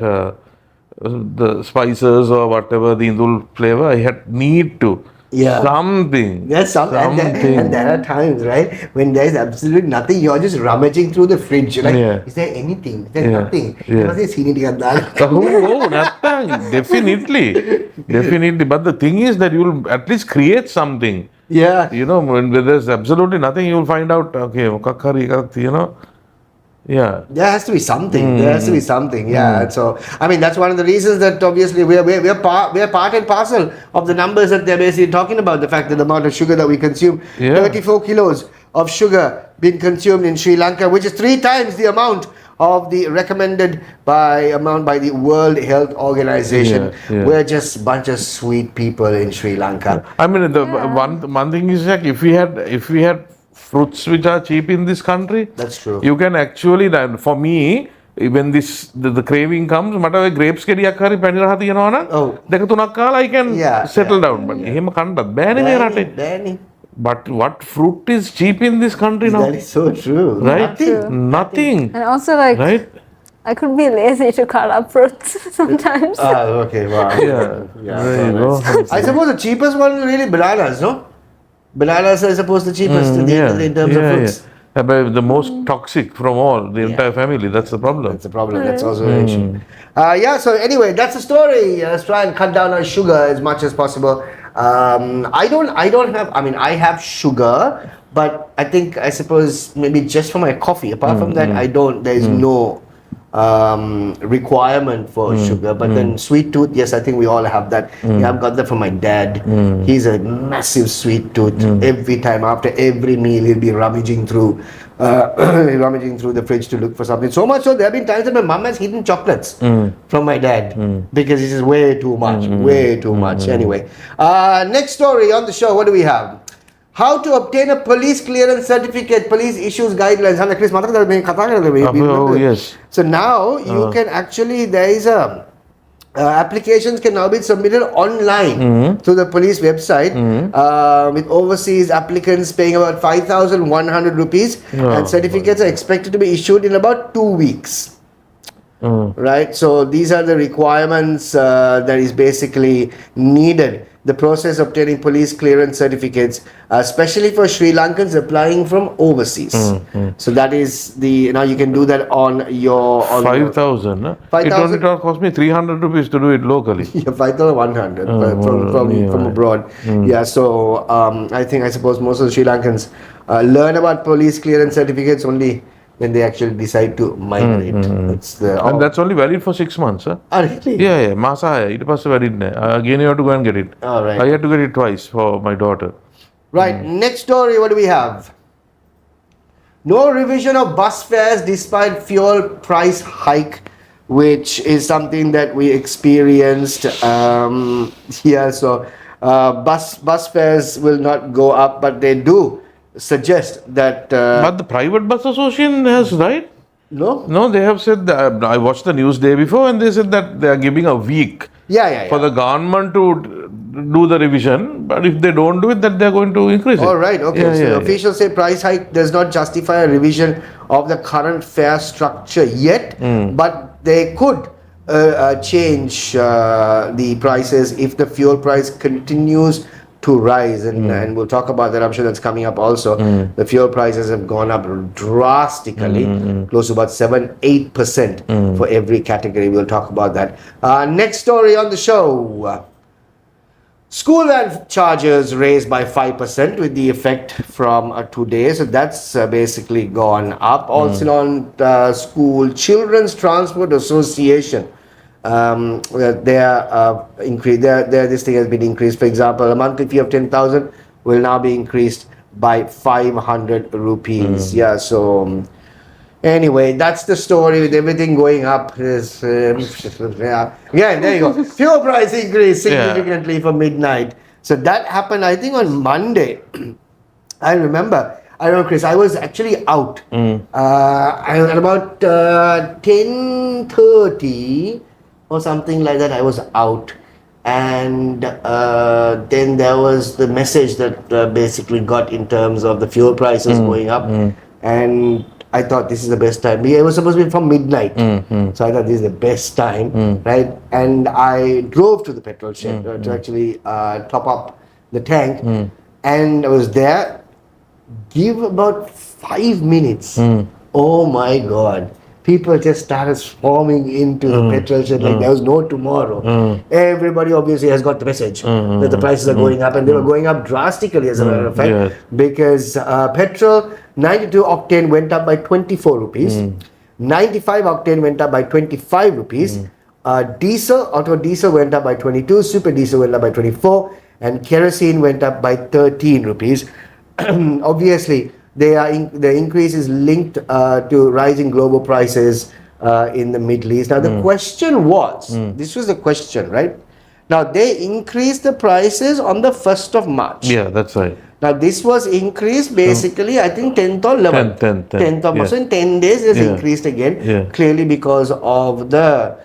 the spices or whatever the Gnsl flavor. I need to Yeah. something. There's and there are times, right, when there's absolutely nothing. You're just rummaging through the fridge. You're like, Yeah. is there anything? Is there Yeah. nothing? Yeah. Must be seen it dal. Oh, nothing. Definitely. But the thing is that you'll at least create something. Yeah. You know, when there's absolutely nothing, you'll find out. Okay, curry, yeah. There has to be something. There has to be something. Yeah. And so, I mean, that's one of the reasons that obviously we're part and parcel of the numbers that they're basically talking about. The fact that the amount of sugar that we consume, Yeah. 34 kilos of sugar being consumed in Sri Lanka, which is 3 times the amount of the recommended by the World Health Organization. Yeah. We're just a bunch of sweet people in Sri Lanka. I mean, the one thing is like if we had fruits which are cheap in this country, That's true. you can actually, for me, when the craving comes, මට grapes කෙඩියක් හරි පැණි රහ තියෙනවා නම් Oh. දෙක තුනක් කාලා I can Yeah, settle down. But එහෙම කන්නත් බෑනේ මේ රටේ. Danny. But what fruit is cheap in this country now? That is so true. Right? Nothing. And also, like, Right? I could be lazy to cut up fruits sometimes. Okay, wow. Yeah. There you go. I suppose the cheapest one is really bananas, no? Bananas are supposed the cheapest in terms of fruits. Yeah. But the most toxic from all, the entire family. That's the problem. That's the problem. That's also an issue. So anyway, that's the story. Let's try and cut down on sugar as much as possible. I don't have, I mean, I have sugar, but I suppose maybe just for my coffee. Apart from that, there is no requirement for sugar. But then sweet tooth, yes, I think we all have that. Yeah, I've got that from my dad. He's a massive sweet tooth. Every time after every meal, he'll be rummaging through the fridge to look for something. So much so, there have been times that my mom has hidden chocolates from my dad because this is way too much. Anyway, next story on the show. What do we have? How to obtain a police clearance certificate, police issues guidelines. Chris, Oh, yes. So now you can actually, there is a applications can now be submitted online through the police website with overseas applicants paying about 5,100 rupees and certificates are expected to be issued in about 2 weeks. Right, so these are the requirements that is basically needed. the process of obtaining police clearance certificates, especially for Sri Lankans applying from overseas. So that is now you can do that on your 5,000. It 5,000? only cost me 300 rupees to do it locally. Yeah, 5,100 from yeah. abroad. Yeah, so I suppose most of the Sri Lankans learn about police clearance certificates only when they actually decide to migrate. And that's only valid for 6 months. Huh? Oh, really? Yeah. Masa hai. It was valid. Again, you have to go and get it. All right. I had to get it twice for my daughter. Right, next story, what do we have? No revision of bus fares despite fuel price hike, which is something that we experienced here. So bus fares will not go up, but they do suggest that But the private bus association has, right? no, They have said that. I watched the news day before and they said that they are giving a week yeah. for the government to do the revision. But if they don't do it, then they are going to increase it. All right, okay. Yeah, So yeah, the officials say price hike does not justify a revision of the current fare structure yet, but they could change the prices if the fuel price continues to rise, and we'll talk about that. I'm sure that's coming up also. The fuel prices have gone up drastically, close to about 7-8% for every category. We'll talk about that. Next story on the show. School van charges raised by 5% with the effect from today. So that's basically gone up. Also on School Children's Transport Association, this thing has been increased. For example, a monthly fee of 10,000 will now be increased by 500 rupees. Yeah, so anyway, that's the story with everything going up. Yeah, there you go. Fuel price increased significantly for midnight. So that happened, I think, on Monday. I remember, Chris, I was actually out. At about 10:30 or something like that, I was out. And then there was the message that basically got in terms of the fuel prices going up. And I thought this is the best time. It was supposed to be from midnight. So I thought this is the best time, right? And I drove to the petrol shed to actually top up the tank. And I was there. Give about 5 minutes. Oh my God. People just started swarming into the petrol shed like there was no tomorrow. Everybody obviously has got the message that the prices are going up, and they were going up drastically, as a matter of fact, because petrol 92 octane went up by 24 rupees, 95 octane went up by 25 rupees, auto diesel went up by 22, super diesel went up by 24, and kerosene went up by 13 rupees. Obviously, the increase is linked to rising global prices in the Middle East. Now, the question was, this was the question, right? Now, they increased the prices on the 1st of March. Yeah, that's right. Now, this was increased basically, I think, 10th or 11th. 10th of March. So, in 10 days, it's increased again, clearly because of the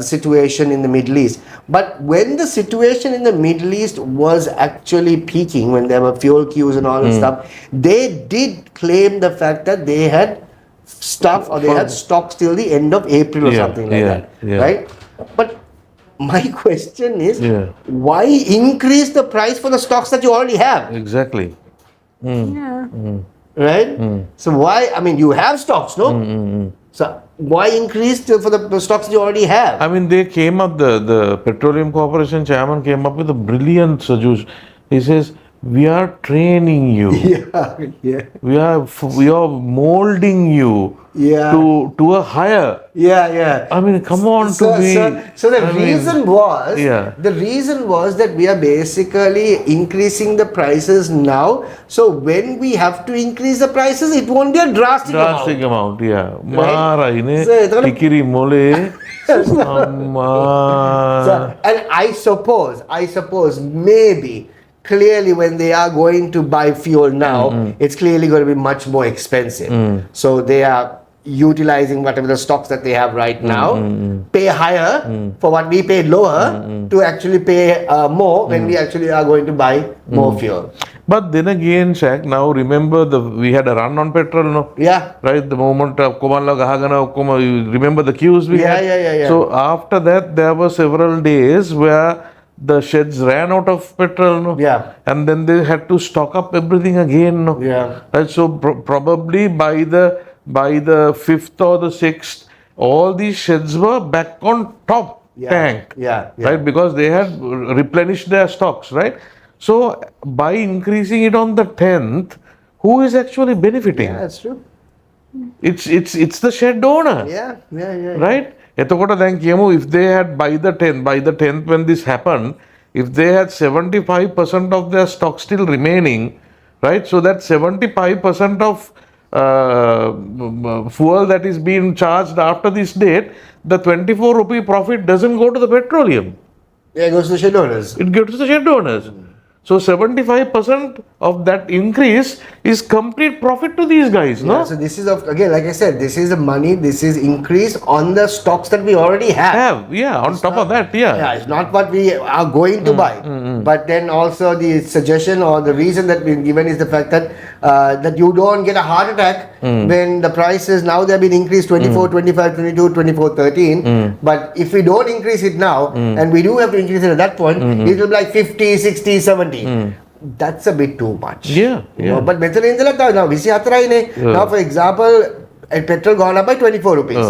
situation in the Middle East. But when the situation in the Middle East was actually peaking, when there were fuel queues and all that stuff, they did claim the fact that they had stuff, or they had stocks till the end of April or something like that, right? But my question is, why increase the price for the stocks that you already have? Exactly. Yeah. Right? So why, I mean, you have stocks, no? So why increase for the stocks you already have? I mean, they came up, the Petroleum Corporation chairman came up with a brilliant suggestion. He says, we are training you. We are molding you to a higher. I mean, come on, So the reason was that we are basically increasing the prices now. So when we have to increase the prices, it won't be a drastic amount. Mara ine tikiri mole. And I suppose maybe clearly when they are going to buy fuel now, it's clearly going to be much more expensive. So they are utilizing whatever the stocks that they have right now, pay higher for what we paid lower to actually pay more when we actually are going to buy more fuel. But then again, Shaq, now remember we had a run on petrol, no? Yeah. Right, the moment of Kumala Gahagana, you remember the queues we had? Yeah. So after that, there were several days where the sheds ran out of petrol, no? Yeah. And then they had to stock up everything again, no? Yeah. Right, so probably by the fifth or the sixth, all these sheds were back on top tank, Yeah. right? Because they had replenished their stocks, right? So by increasing it on the 10th, who is actually benefiting? Yeah, that's true. It's the shed owner. Yeah. Right? එතකොට දැන් කියමු if they had by the 10th when this happened, if they had 75% of their stock still remaining, right? So that 75% of fuel that is being charged after this date, the 24 rupee profit doesn't go to the petroleum. Yeah, it goes to the shed owners. It goes to the shed owners. So 75% of that increase is complete profit to these guys, no? So this is again, like I said, this is the money. This is increase on the stocks that we already have. On top of that, Yeah, it's not what we are going to buy. But then also the suggestion or the reason that been given is the fact that that you don't get a heart attack when the prices now they have been increased 24, 25, 22, 24, 13. But if we don't increase it now and we do have to increase it at that point, it will be like 50, 60, 70. That's a bit too much. Yeah. You know, but මෙතන ඉඳලා තව now 24 නේ. Now for example, petrol gone up by 24 rupees.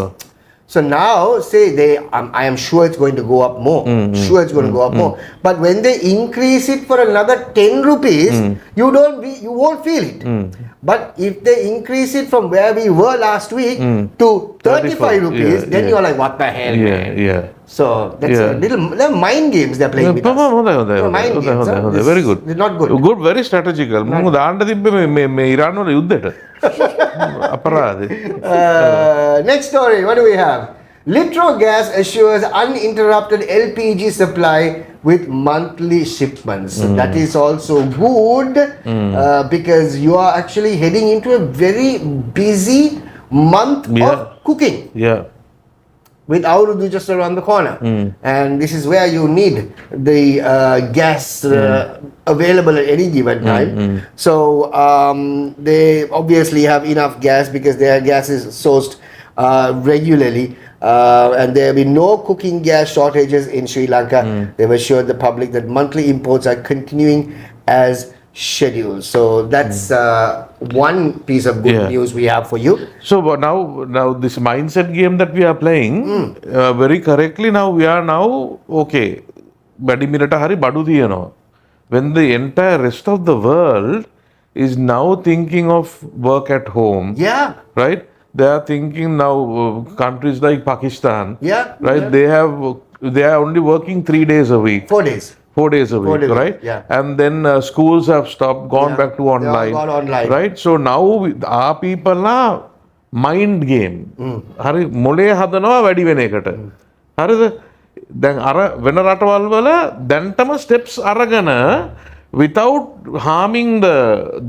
So now say I am sure it's going to go up more. Sure it's going to go up more. But when they increase it for another 10 rupees, you won't feel it. But if they increase it from where we were last week to 35 rupees, then you're like, what the hell, man? Yeah. So that's a little mind games they're playing with us. Mind games, huh? Very good. It's not good. Good, very strategical. මම දාන්න තිබ්බේ මේ ඉරාන් වල යුද්ධෙට. අපරාධේ. Next story, what do we have? Litro Gas assures uninterrupted LPG supply with monthly shipments. That is also good because you are actually heading into a very busy month of cooking. Yeah. With Aurudu just around the corner. And this is where you need the gas available at any given time. So they obviously have enough gas because their gas is sourced regularly. And there will be no cooking gas shortages in Sri Lanka. They've assured the public that monthly imports are continuing as scheduled. So that's one piece of good news we have for you. So now this mindset game that we are playing, very correctly now we are now okay. වැඩි මිලට හරි බඩු තියනවා. When the entire rest of the world is now thinking of work at home. Yeah. Right? They are thinking now countries like Pakistan. Yeah. Right? They are only working 3 days a week. 4 days. 4 days a week, right? Yeah. And then schools have stopped, gone back to online. They all gone online. Right? So now our people are mind game. හරි මොලේ හදනවා වැඩි වෙන එකට. හරිද? දැන් අර වෙන රටවල් වල දැන්ටම steps අරගෙන without harming the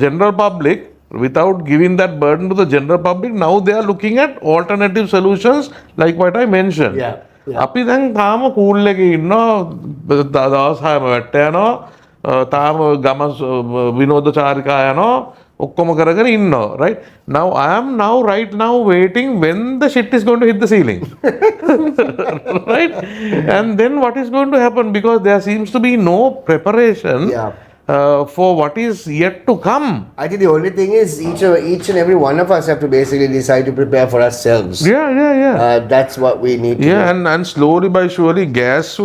general public, without giving that burden to the general public, now they are looking at alternative solutions like what I mentioned. Yeah. අපි දැන් තාම කූල් එකේ ඉන්නවා දවස් 6ම වැට්ට යනවා තාම ගම විනෝද චාරිකා යනවා ඔක්කොම කරගෙන ඉන්නවා, right? Now I am right now waiting when the shit is going to hit the ceiling. Right? And then what is going to happen, because there seems to be no preparation for what is yet to come. I think the only thing is each and every one of us have to basically decide to prepare for ourselves. Yeah. That's what we need to do. And slowly by surely gas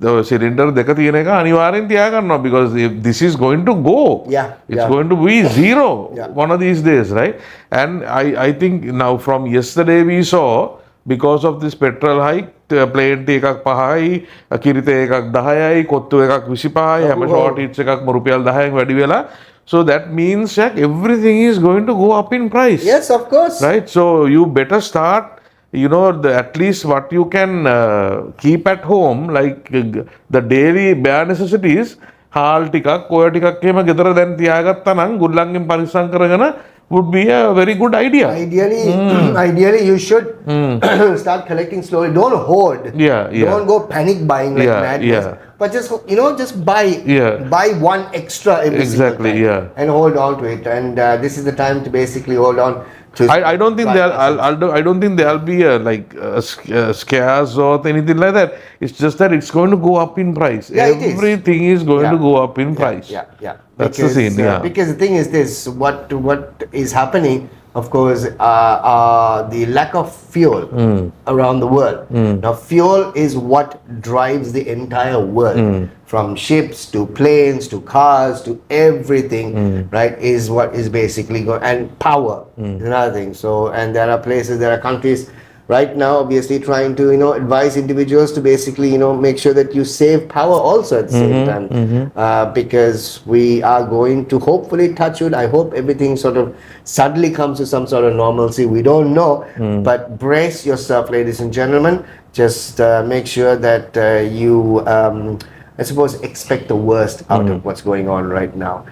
the cylinder දෙක තියෙන එක අනිවාර්යෙන් තියාගන්නවා, because if this is going to go, it's going to be zero one of these days, right? And I think now from yesterday we saw, because of this petrol hike, plane එකක් 5යි, කිරිතේ එකක් 10යි, කොත්තු එකක් 25යි, හැම short eats එකක්ම රුපියල් 10න් වැඩි වෙලා. So that means that everything is going to go up in price. Yes, of course. Right? So you better start, at least what you can keep at home, like the daily bare necessities. හාල් ටිකක් ඔය ටිකක් එහෙම ගෙදර දැන් තියාගත්තා නම් ගුල්ලන්ගෙන් පරිස්සම් කරගෙන would be a very good idea. Ideally you should start collecting slowly. Don't hoard. Yeah. Don't go panic buying like madness. but just just buy Yeah. buy one extra every single Exactly, time, yeah. and hold on to it. And this is the time to basically hold on to. I don't think I don't think there'll be scares or anything like that. It's just that it's going to go up in price. Yeah, it is. Everything is going to Yeah. go up in price. Yeah. That's the scene. Yeah. Because the thing is this: what is happening? Of course, the lack of fuel around the world. Now, fuel is what drives the entire world, from ships to planes to cars to everything. Right? Is what is basically going, and power is another thing. So, and there are places, there are countries right now obviously trying to advise individuals to basically make sure that you save power also at the same time, because we are going to hopefully, touch wood, I hope everything sort of suddenly comes to some sort of normalcy. We don't know, but brace yourself, ladies and gentlemen. Just make sure that you I suppose expect the worst out of what's going on right now.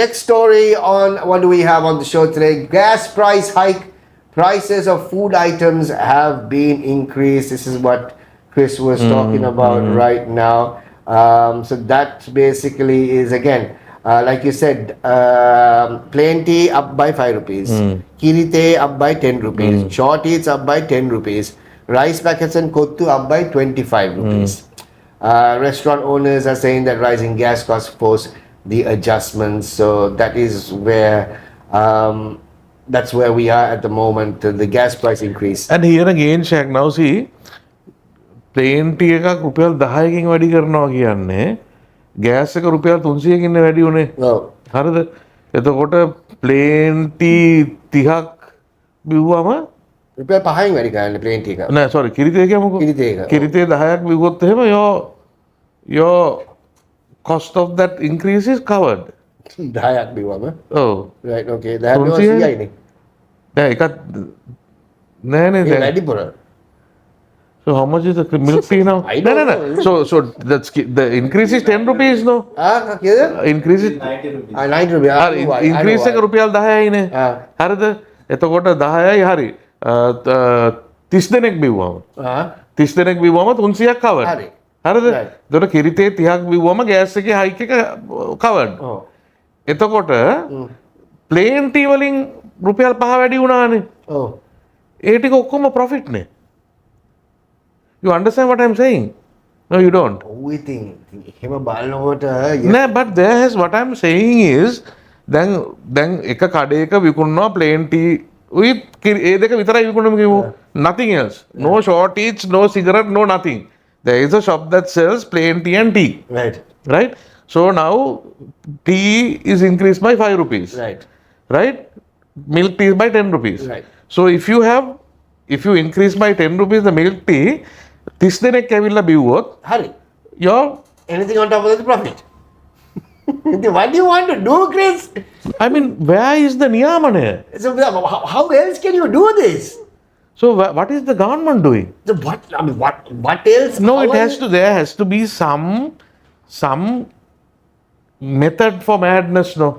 Next story on what do we have on the show today? Gas price hike. Prices of food items have been increased. This is what Chris was talking about right now. So that basically is, again, like you said, plain tea up by 5 rupees, kirite up by 10 rupees, short eats up by 10 rupees, rice packets and kottu up by 25 rupees. Restaurant owners are saying that rising gas costs force the adjustments. So that is where that's where we are at the moment, the gas price increase. And here again, Shaq, now see, plain tea එකක් රුපියල් 10කින් වැඩි කරනවා කියන්නේ gas එක රුපියල් 300කින් වැඩි උනේ. Oh. හරිද? එතකොට plain tea 30ක් බිව්වම රුපියල් 5න් වැඩි කරන්න plain tea එක. නෑ sorry කිරිතේ කියමුකෝ. කිරිතේ එක. කිරිතේ 10ක් බිව්වොත් එහෙම your cost of that increase is covered. 10ක් බිව්වම. Oh. Right, okay. 10ක් බිව්වම 100යි නේ. නෑ එකක් නෑ නේ ඒ දැන්. වැඩිපුර. So how much is the milk tea now? I don't know. So that's the increase is 10 rupees no? කීයද? Increase is 90 rupees. 90 රුපියල්. increase එක රුපියල් 10යිනේ. හරිද? එතකොට 10යි හරි. 30 දෙනෙක් බිව්වම. 30 දෙනෙක් බිව්වම 300ක් covered. හරි. හරිද? Right. එතකොට කිරිතේ 30ක් බිව්වම gas එකේ hike එක covered. ඔව්. එතකොට plain tea වලින් රුපියල් 5 වැඩි වුණානේ. ඔව්. ඒ ටික ඔක්කොම profit නේ. You understand what I'm saying? No, you don't. We think එහෙම බලනකොට Nah, but there has what I'm saying is then එක කඩේක විකුණනවා plain tea with ඒ දෙක විතරයි විකුණනවා කිව්වෝ. Nothing else. No short eats, no cigarette, no nothing. There is a shop that sells plain tea and tea. right. Right? So now tea is increased by 5 rupees. Right. Right? Milk tea is by 10 rupees. Right. So if you increase by 10 rupees the milk tea, 30 දෙනෙක් ඇවිල්ලා බිව්වොත් හරි. your Anything on top of the profit. What do you want to do, Chris? I mean, where is the niyamanaya? So how else can you do this? So what is the government doing? So what else? No, How there has to be some method for madness, no.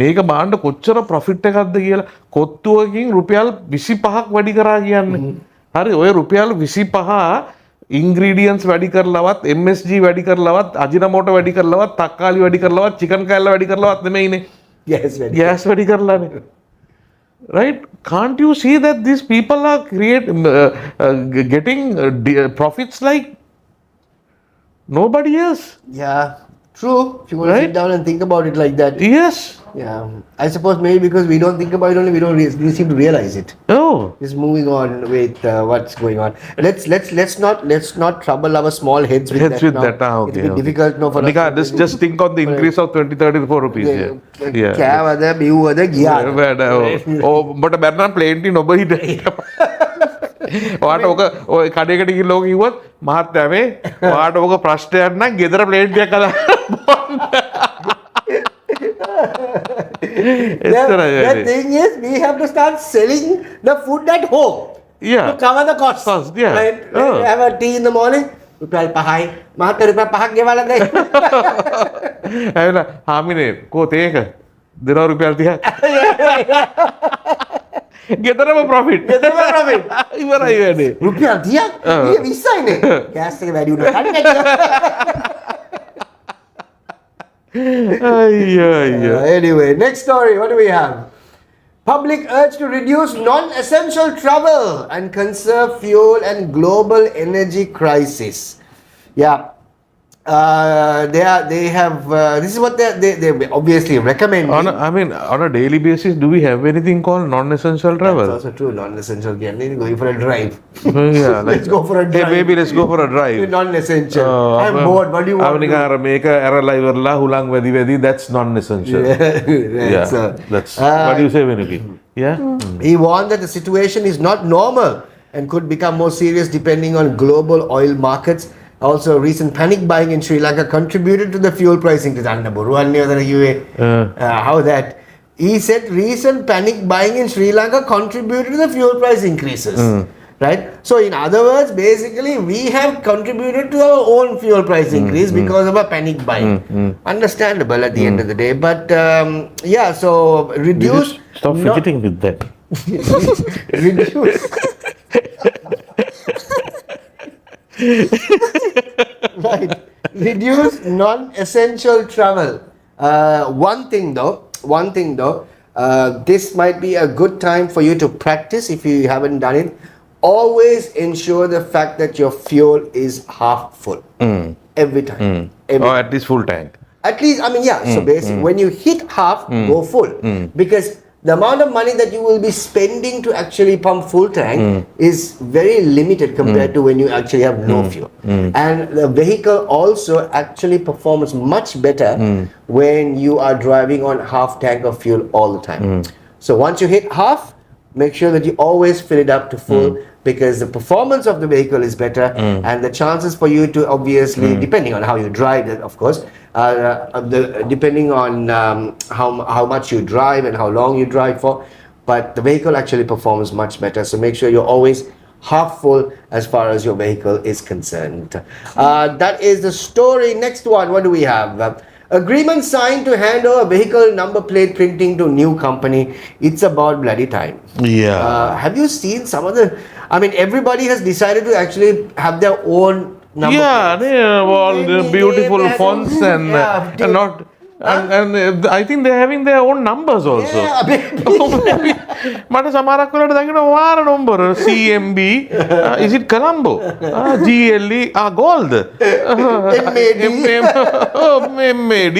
මේක බාන්න කොච්චර profit එකක්ද කියලා කොත්තුවකින් රුපියල් 25ක් වැඩි කරා කියන්නේ. හරි ඔය රුපියල් 25 ingredients වැඩි කරලවත් MSG වැඩි කරලවත් අජිනමෝටෝ වැඩි කරලවත් තක්කාලි වැඩි කරලවත් chicken කෑල්ල වැඩි කරලවත් නෙමෙයිනේ. Yes, very. gas වැඩි කරලානේ. Right? Can't you see that these people are getting profits like nobody else? Yeah, true. If you want to sit Right? down and think about it like that. Yes. Yeah, I suppose maybe because we don't think about it only, we seem to realize it. Oh. Just moving on with what's going on. Let's not trouble our small heads with that. Now. Okay. It's difficult no for Nika, just think on the increase of 20, 34 rupees. Yeah. කෑවද බිව්වද ගියාද? ඔබට බැරනම් plane T නොබ හිට. ඔයාට ඔක ඔය කඩේකට ගිහින් ලෝක කිව්වොත් මහත්තයා මේ ඔයාට ඔක ප්‍රශ්නයක් නම් ගෙදර ප්ලේන් ටිකක් අදා The thing is, we have to start selling the food at home. Yeah. To cover the costs. Yeah. Right? Oh. We have a tea in the morning. රුපියල් 5යි. මහත්තයා රුපියල් 5ක් ගෙවලා දෙයි. ඇවිල්ලා හාමිනේ කෝ තේක දෙනවා රුපියල් 30ක්. ගෙදරම ප්‍රොෆිට්. ගෙදරම profit. ඉවරයි වැඩේ. රුපියල් 30ක් 20යිනේ. gas එක වැඩි වුණා. කන්නේ අයියෝ. Anyway, next story. What do we have? Public urge to reduce non-essential travel and conserve fuel and global energy crisis. Yeah. They have this is what they obviously recommend. On a daily basis, do we have anything called non-essential That's travel? also true. Non-essential. Going for a drive. Yeah, Let's go for a Hey, drive. baby, let's go for a drive. Non-essential. I'm bored. What do you want? Make a error liverla hulang vedi. That's non-essential. Yeah. So, That's what do you say, Venuki? Yeah. he warned that the situation is not normal and could become more serious depending on global oil markets. Also, recent panic buying in Sri Lanka contributed to the fuel price increase. How that? He said recent panic buying in Sri Lanka contributed to the fuel price increases. Right? So, in other words, basically, we have contributed to our own fuel price increase because of a panic buying. Understandable at the end of the day. But, yeah, so reduce. Stop fidgeting with that. Reduce. Right. Reduce non-essential travel. One thing though, this might be a good time for you to practice if you haven't done it. Always ensure the fact that your fuel is half full. Every time. Or at least full tank. At least, so basically, when you hit half, go full. Because the amount of money that you will be spending to actually pump full tank is very limited compared to when you actually have no fuel. And the vehicle also actually performs much better when you are driving on half tank of fuel all the time. So once you hit half, make sure that you always fill it up to full because the performance of the vehicle is better and the chances for you to obviously, depending on how you drive it, of course, depending on how much you drive and how long you drive for, but the vehicle actually performs much better. So make sure you're always half full as far as your vehicle is concerned. That is the story. Next one, what do we have? Agreement signed to hand over vehicle number plate printing to new company. It's about bloody time. Yeah. Have you seen some of the? Everybody has decided to actually have their own number plates. They have all the beautiful they had- fonts and Yeah, and not. And I think they're having their own numbers also. Yeah, baby. මට සමහරක් වෙලාවට දකින්න වාර number CMB is it Colombo GLE gold MAD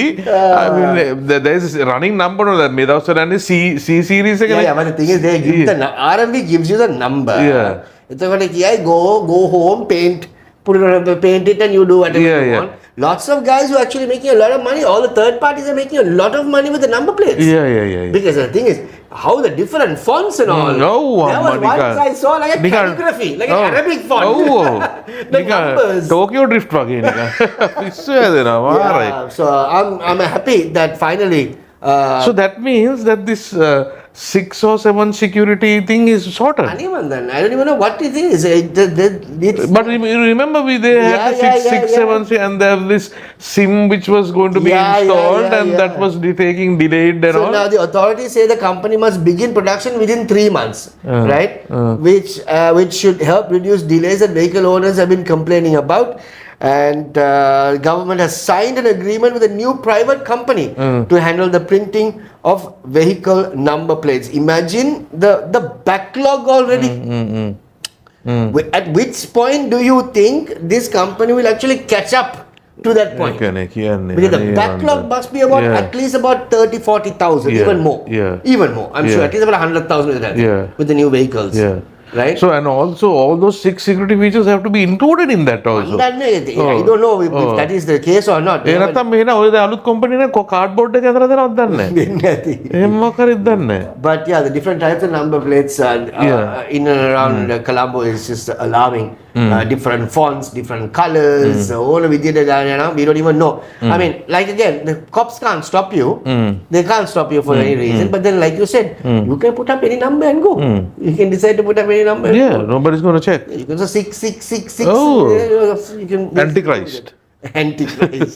I mean there is a running number that මේ දවස්වල යන්නේ C series එක Yeah, but the thing is, they give RMB gives you the number. Yeah. එතකොට කියයි go home, paint it and you do whatever you want. Lots of guys who are actually making a lot of money. All the third parties are making a lot of money with the number plates. Yeah. Because the thing is, how the different fonts and all. No, there was one I saw like a calligraphy, like an Arabic font. The numbers. Tokyo Drift වගේ නිකන් පිස්සු හැදෙනවා මාරයි. So I'm happy that finally. So that means that this 6 or 7 security thing is sorted. I don't even know what it is. But you remember they had the 6, 7, and they have this SIM which was going to be installed and that was taking delayed and so all. now the authorities say the company must begin production within 3 months, right? Which should help reduce delays that vehicle owners have been complaining about. And government has signed an agreement with a new private company to handle the printing of vehicle number plates. Imagine the backlog already. At which point do you think this company will actually catch up to that point? Because the backlog must be about at least about 30,000-40,000, even more. Even more. I'm sure at least about 100,000 with the new vehicles. Right? So and also all those 6 security features have to be included in that also. I don't know if that is the case or not. ඒ නැත්තම් මෙහෙන ඔය අලුත් company නේ cardboard එක ඇඳලා දෙනවද දන්නේ නැහැ. එහෙම මොකක්ද දන්නේ නැහැ. But yeah, the different types of number plates in and around Colombo is just alarming. Different fonts, different colors, all of it. We don't even know. I mean, like again, the cops can't stop you. They can't stop you for any reason. But then, like you said, you can put up any number and go. You can decide to put up any number. Nobody's going to check. You can say 666. You can Antichrist. Antichrist.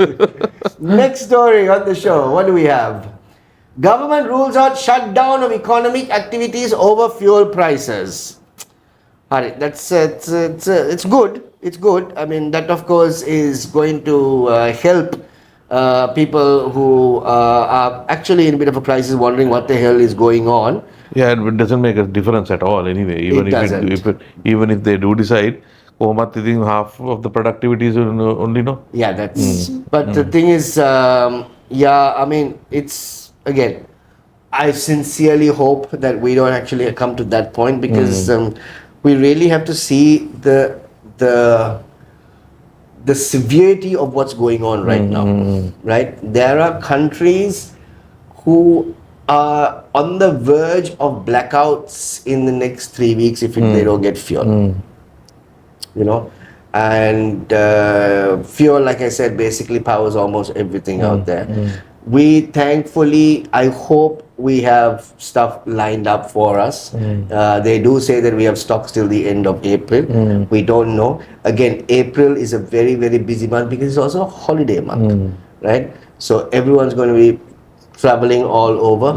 Next story on the show. What do we have? Government rules out shutdown of economic activities over fuel prices. Alright, that's it's good. It's good. I mean, that of course is going to help people who are actually in a bit of a crisis, wondering what the hell is going on. Yeah, it doesn't make a difference at all anyway. Even It if doesn't. even if they do decide, I think half of the productivity is only no. Yeah, that's. But the thing is, yeah, I mean, it's again. I sincerely hope that we don't actually come to that point, because we really have to see the severity of what's going on right now. Right, there are countries who are on the verge of blackouts in the next 3 weeks if they don't get fuel. You know, and fuel, like I said, basically powers almost everything out there. We thankfully, I hope we have stuff lined up for us. They do say that we have stocks till the end of April. We don't know. Again, April is a very, very busy month because it's also a holiday month, right? So everyone's going to be traveling all over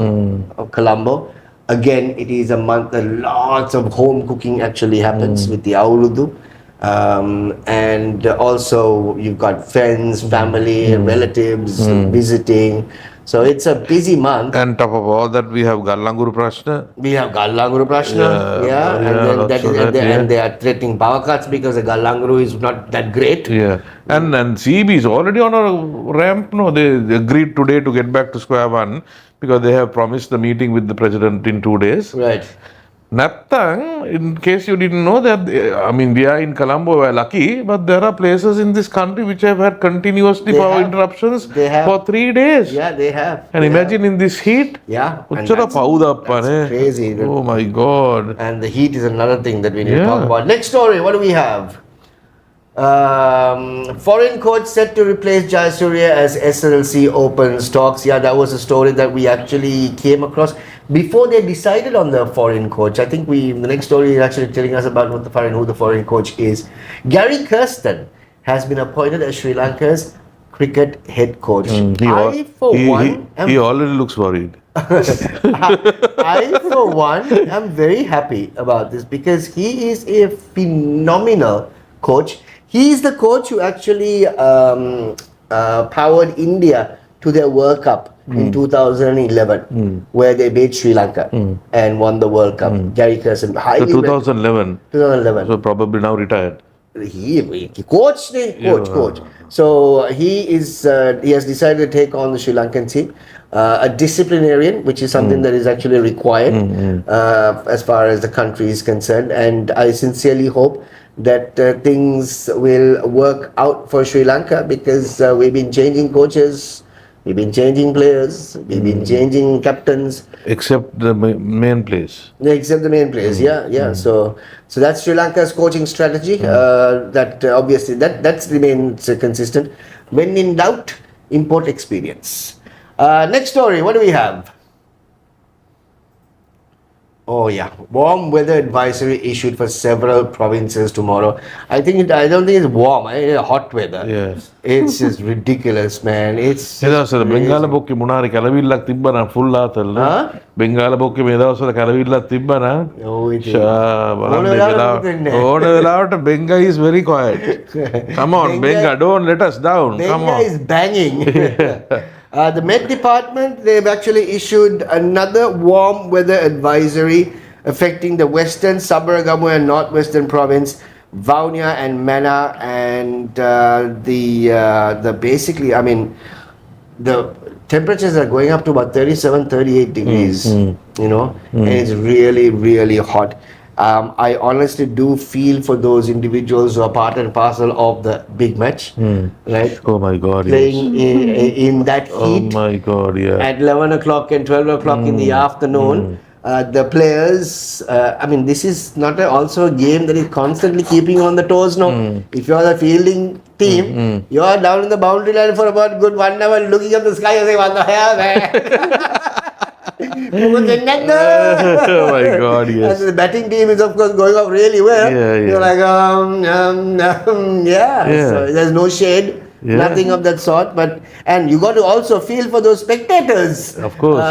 Colombo. Again, it is a month that lots of home cooking actually happens with the Auludu. And also you've got friends, family, relatives visiting. So it's a busy month. And top of all that, we have Gallanguru Prashna. We have Gallanguru Prashna, and then they are threatening power cuts because the Gallanguru is not that great. Yeah, and CB is already on a ramp. No, they agreed today to get back to square one because they have promised the meeting with the president in 2 days. Right. Nathang, in case you didn't know that, I mean, we are in Colombo, we're lucky, but there are places in this country which have had continuously power interruptions for 3 days. Yeah, they have. And imagine in this heat. Yeah. That's crazy. Oh my God. And the heat is another thing that we need to talk about. Next story, what do we have? Foreign coach set to replace Jayasuriya as SLC opens talks. Yeah, that was a story that we actually came across before they decided on the foreign coach. I think the next story is actually telling us about who the foreign coach is. Gary Kirsten has been appointed as Sri Lanka's cricket head coach. He already looks worried. I, for one, am very happy about this because he is a phenomenal coach. He is the coach who actually powered India to their World Cup in 2011, where they beat Sri Lanka and won the World Cup. Gary Kirsten, So 2011. 2011. So probably now retired. He coach. So he has decided to take on the Sri Lankan team. A disciplinarian, which is something that is actually required as far as the country is concerned, and I sincerely hope that things will work out for Sri Lanka because we've been changing coaches, we've been changing players, we've been changing captains. Except the main place. Except the main players, So that's Sri Lanka's coaching strategy. That obviously that remains consistent. When in doubt, import experience. Next story, what do we have? Oh yeah, warm weather advisory issued for several provinces tomorrow. I don't think it's warm. It's hot weather. Yes. It's just ridiculous, man. It's Bengala bokke munari kalavillak tibbana full athalla. Bengala bokke me dawasala kalavillak tibbana. Oh, it is. Benga is very quiet. Come on, Benga, don't let us down. Come Benga on. is banging. The Met Department, they've actually issued another warm weather advisory affecting the Western, Sabaragamu and Northwestern Province, Vaunia and Mana, and the basically, I mean, the temperatures are going up to about 37, 38 degrees, and it's really, really hot. I honestly do feel for those individuals who are part and parcel of the big match, right? Oh my God! Playing in that heat. Oh my God! Yeah. At 11 o'clock and 12 o'clock in the afternoon, the players. I mean, this is not also a game that is constantly keeping you on the toes. No, if you are the fielding team, you are down in the boundary line for about good 1 hour, looking up the sky and saying, "What the hell, man?" Oh my God, yes. And the batting team is of course going off really well. Yeah. You're like, So there's no shade. Nothing of that sort. And you got to also feel for those spectators, Of course.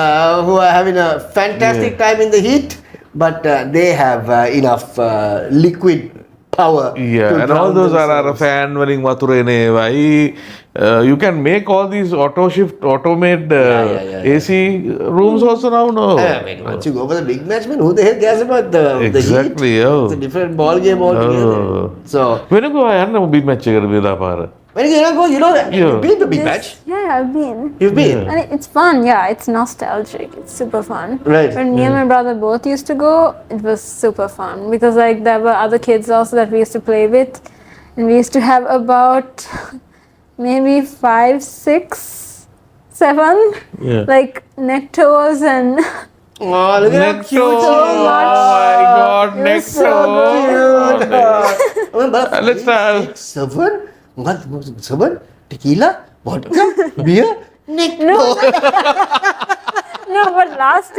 who are having a fantastic time in the heat, but they have enough liquid power. Yeah, to and all drown those are themselves. fan වලින් වතුර එන ඒවායි. You can make all these automate yeah. AC rooms also now, no? I mean, once you go for the big match, man, who the hell cares about the Exactly, heat? oh. It's a different ball game altogether. Oh. So, වෙනකෝ යන්න big match එකකට වෙලා පාර. when you go, you've been to big match. Yeah, I've been. You've been. And it's fun, yeah, it's nostalgic. It's super fun. Right. When me and my brother both used to go, it was super fun because like there were other kids also that we used to play with, and we used to have about maybe 5, 6, 7 Yeah. like nectos and Oh, look at how cute. Oh my God, It was next so Oh, but Let's start. 6, 7, what? 7, tequila, vodka, beer, nectar. no, but last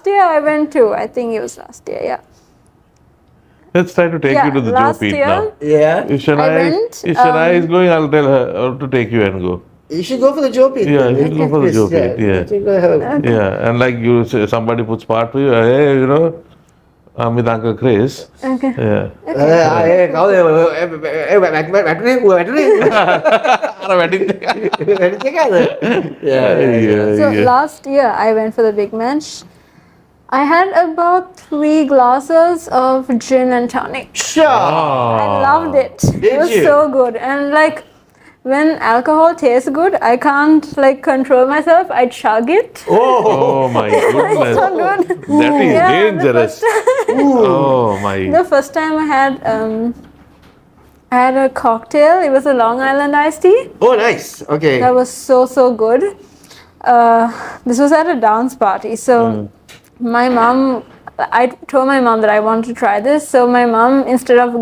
year I went to. I think it was last year. Yeah. Let's try to take Yeah, you to the last Joe Pete year- now. Yeah. If Shania, went, if Shania is going, I'll tell her to take you and go. You should go for the Joe Pete. Yeah, then. you should go for the Chris, Joe Pete, yeah. You should go have- Yeah, and like you say, somebody puts part for you, hey, you know, I'm with Uncle Chris. Okay. Yeah. කවුද අර වැඩිත් So last year I went for the big match. I had about 3 glasses of gin and tonic. I loved it. Did It was you? so good. And like when alcohol tastes good, I can't like control myself. I chug it. Oh my goodness. So good. That is Yeah, the dangerous. Oh my. The first time I had a cocktail. It was a Long Island iced tea. Oh, nice. Okay. That was so good. This was at a dance party. So my mom, I told my mom that I wanted to try this. So my mom, instead of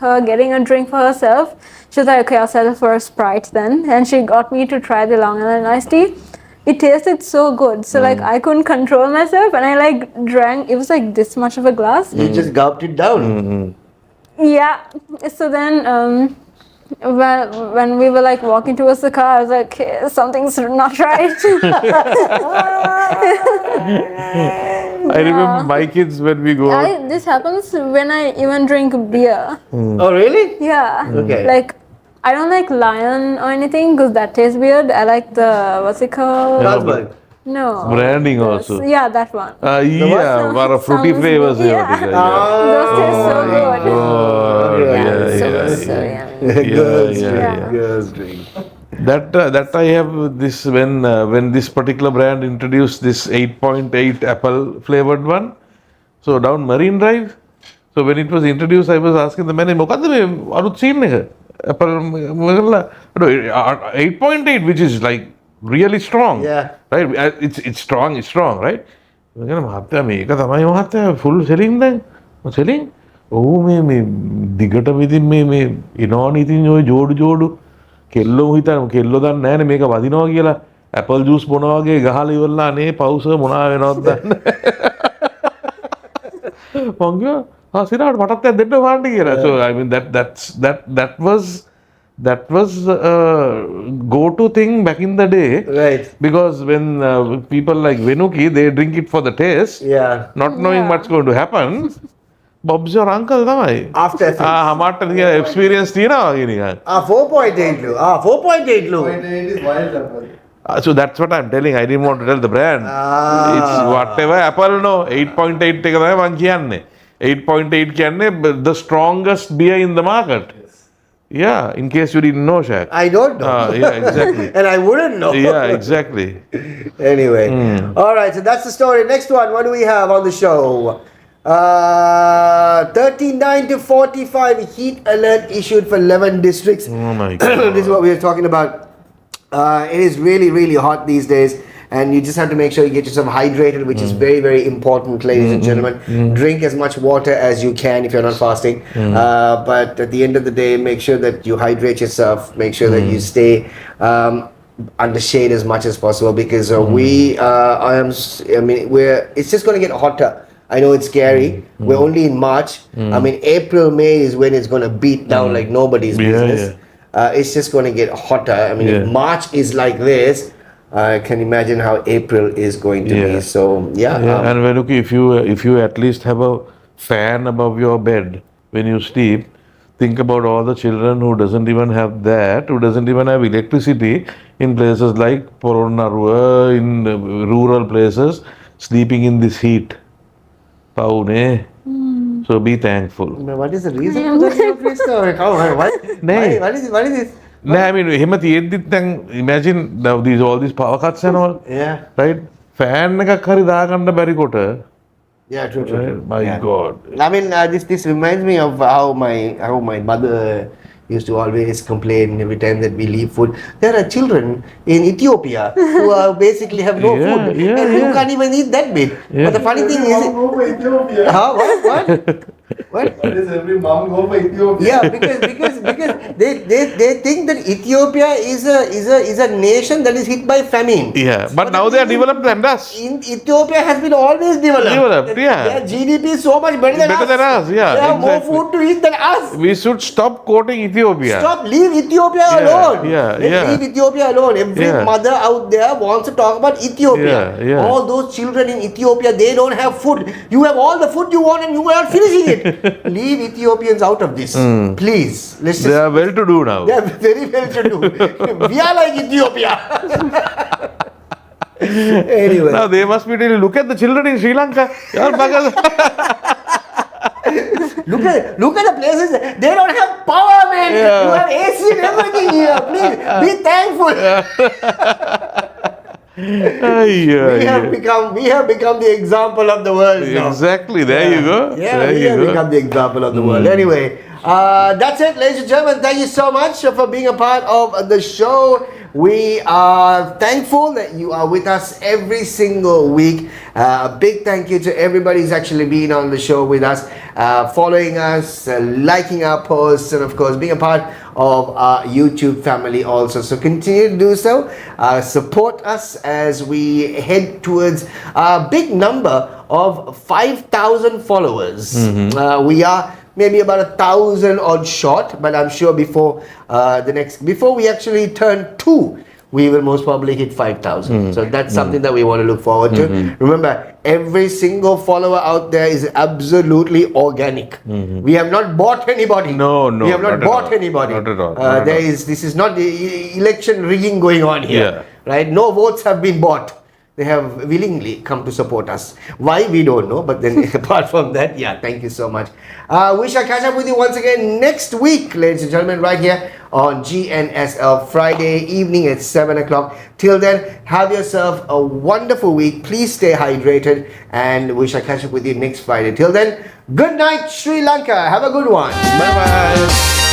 her getting a drink for herself, she was like, okay, I'll settle for a Sprite then. And she got me to try the Long Island iced tea. It tasted so good. So like I couldn't control myself and I like drank, it was like this much of a glass. You just gulped it down. Yeah. So then when we were like walking towards the car, I was like, okay, something's not right. I remember my kids when we go out. This happens when I even drink beer. Oh, really? Yeah. Okay. Like, I don't like Lion or anything because that tastes weird. I like the, what's it called? Carlsberg. No. Branding This- also. Yeah, that one. Yeah, but a fruity Sounds- flavors. yeah. Those taste so good. God, So yummy. yeah. Girls drink. That I have this when this particular brand introduced this 8.8 apple flavored one. So down Marine Drive. So when it was introduced, I was asking the manager, "Mokadda me arut scene neka apple no 8.8, which is like really strong. Yeah. Right. It's strong. It's strong. Right. මම මහත්තයා මේක තමයි මහත්තයා full selling දැන්. selling? ඔව් මේ දිගට ඉතින් මේ එනවනේ ඉතින් ඔය ජෝඩු කෙල්ලෝ හිතන කෙල්ලෝ දන්නේ නැහැනේ මේක වදිනවා කියලා ඇපල් ජූස් බොනවා වගේ ගහලා ඉවරලා අනේ පවුස මොනවා වෙනවද දන්නේ මං කිව්වා සිරාට මටත් දෙන්න වහන්න කියලා. So I mean that was go-to thing back in the day. Right. Because when people like Venuki, they drink it for the taste, Yeah. not knowing what's going to happen. Bob's your uncle තමයි. After effects. හමාට තියෙන experience තියෙනවා වගේ නිකන්. 4.8 lu. 4.8 lu. Point eight is wild apple. So that's what I'm telling. I didn't want to tell the brand. It's whatever apple no 8.8 එක තමයි මං කියන්නේ. 8.8 කියන්නේ the strongest beer in the market. Yeah, in case you didn't know, Shaq. I don't know. Yeah, exactly. And I wouldn't know. Yeah, exactly. Anyway. All right, so that's the story. Next one, what do we have on the show? 39 to 45 heat alert issued for 11 districts. Oh my God. This is what we were talking about. It is really, really hot these days. And you just have to make sure you get yourself hydrated, which is very, very important, ladies and gentlemen. Drink as much water as you can if you're not fasting. But at the end of the day, make sure that you hydrate yourself. Make sure that you stay under shade as much as possible because it's just going to get hotter I know it's scary. We're only in March. I mean, April, May is when it's going to beat down like nobody's Yeah, business. It's just going to get hotter. I mean, Yeah. if March is like this, I can imagine how April is going to be. Yeah. So, yeah. Yeah, and Venuki, if you at least have a fan above your bed when you sleep, think about all the children who doesn't even have that, who doesn't even have electricity in places like Poronarua, in rural places, sleeping in this heat. Paune. So be thankful. What is the reason for that? What? Nay. What is this? No, I mean, imagine all these power cuts and all, Yeah. right? Fan එකක් හරි දාගන්න බැරි කොට. Yeah, true. My Yeah. God. I mean, this reminds me of how my mother used to always complain every time that we leave food. There are children in Ethiopia who basically have no Yeah, food yeah, and who yeah. can't even eat that bit. Yeah. But the funny thing Every is, mom go for Ethiopia. huh? What? Why does every mom go for Ethiopia? Yeah, because they think that Ethiopia is a nation that is hit by famine. Yeah, but now they are developed than us. In Ethiopia has been always developed. Developed, yeah. Their GDP is so much better than Better us. than us, yeah, They have more exactly. food to eat than us. We should stop quoting Ethiopia. Stop, leave Ethiopia Yeah, alone. yeah, Let's yeah. leave Ethiopia alone. Every Yeah. mother out there wants to talk about Ethiopia. Yeah, yeah. All those children in Ethiopia, they don't have food. You have all the food you want and you are not finishing it. Leave Ethiopians out of this. Please. Let's They just. are well to do now. They are very well to do. We are like Ethiopia. Anyway. Now they must be telling, look at the children in Sri Lanka. Yaar, bagas- Look at the places. They don't have power, man. Yeah. You have AC and everything here. Please be thankful. Ay, We have become the example of the world now. Exactly. There you go. Yeah, There we you have go. become the example of the world. Anyway, that's it, ladies and gentlemen. Thank you so much for being a part of the show. We are thankful that you are with us every single week. A big thank you to everybody who's actually been on the show with us, following us, liking our posts, and of course being a part of our YouTube family also. So continue to do so. Support us as we head towards a big number of 5,000 followers. We are maybe about 1,000 odd short, but I'm sure before we actually turn 2, we will most probably hit 5,000. So that's something that we want to look forward to. Remember, every single follower out there is absolutely organic. We have not bought anybody. No, We have not not at bought all. anybody. Not at all, not at This is not the election rigging going on here. Yeah. Right? No votes have been bought. They have willingly come to support us. Why, we don't know. But then apart from that, yeah, thank you so much. We shall catch up with you once again next week, ladies and gentlemen, right here on GNSL Friday evening at 7 o'clock. Till then, have yourself a wonderful week. Please stay hydrated. And we shall catch up with you next Friday. Till then, good night, Sri Lanka. Have a good one. Bye-bye.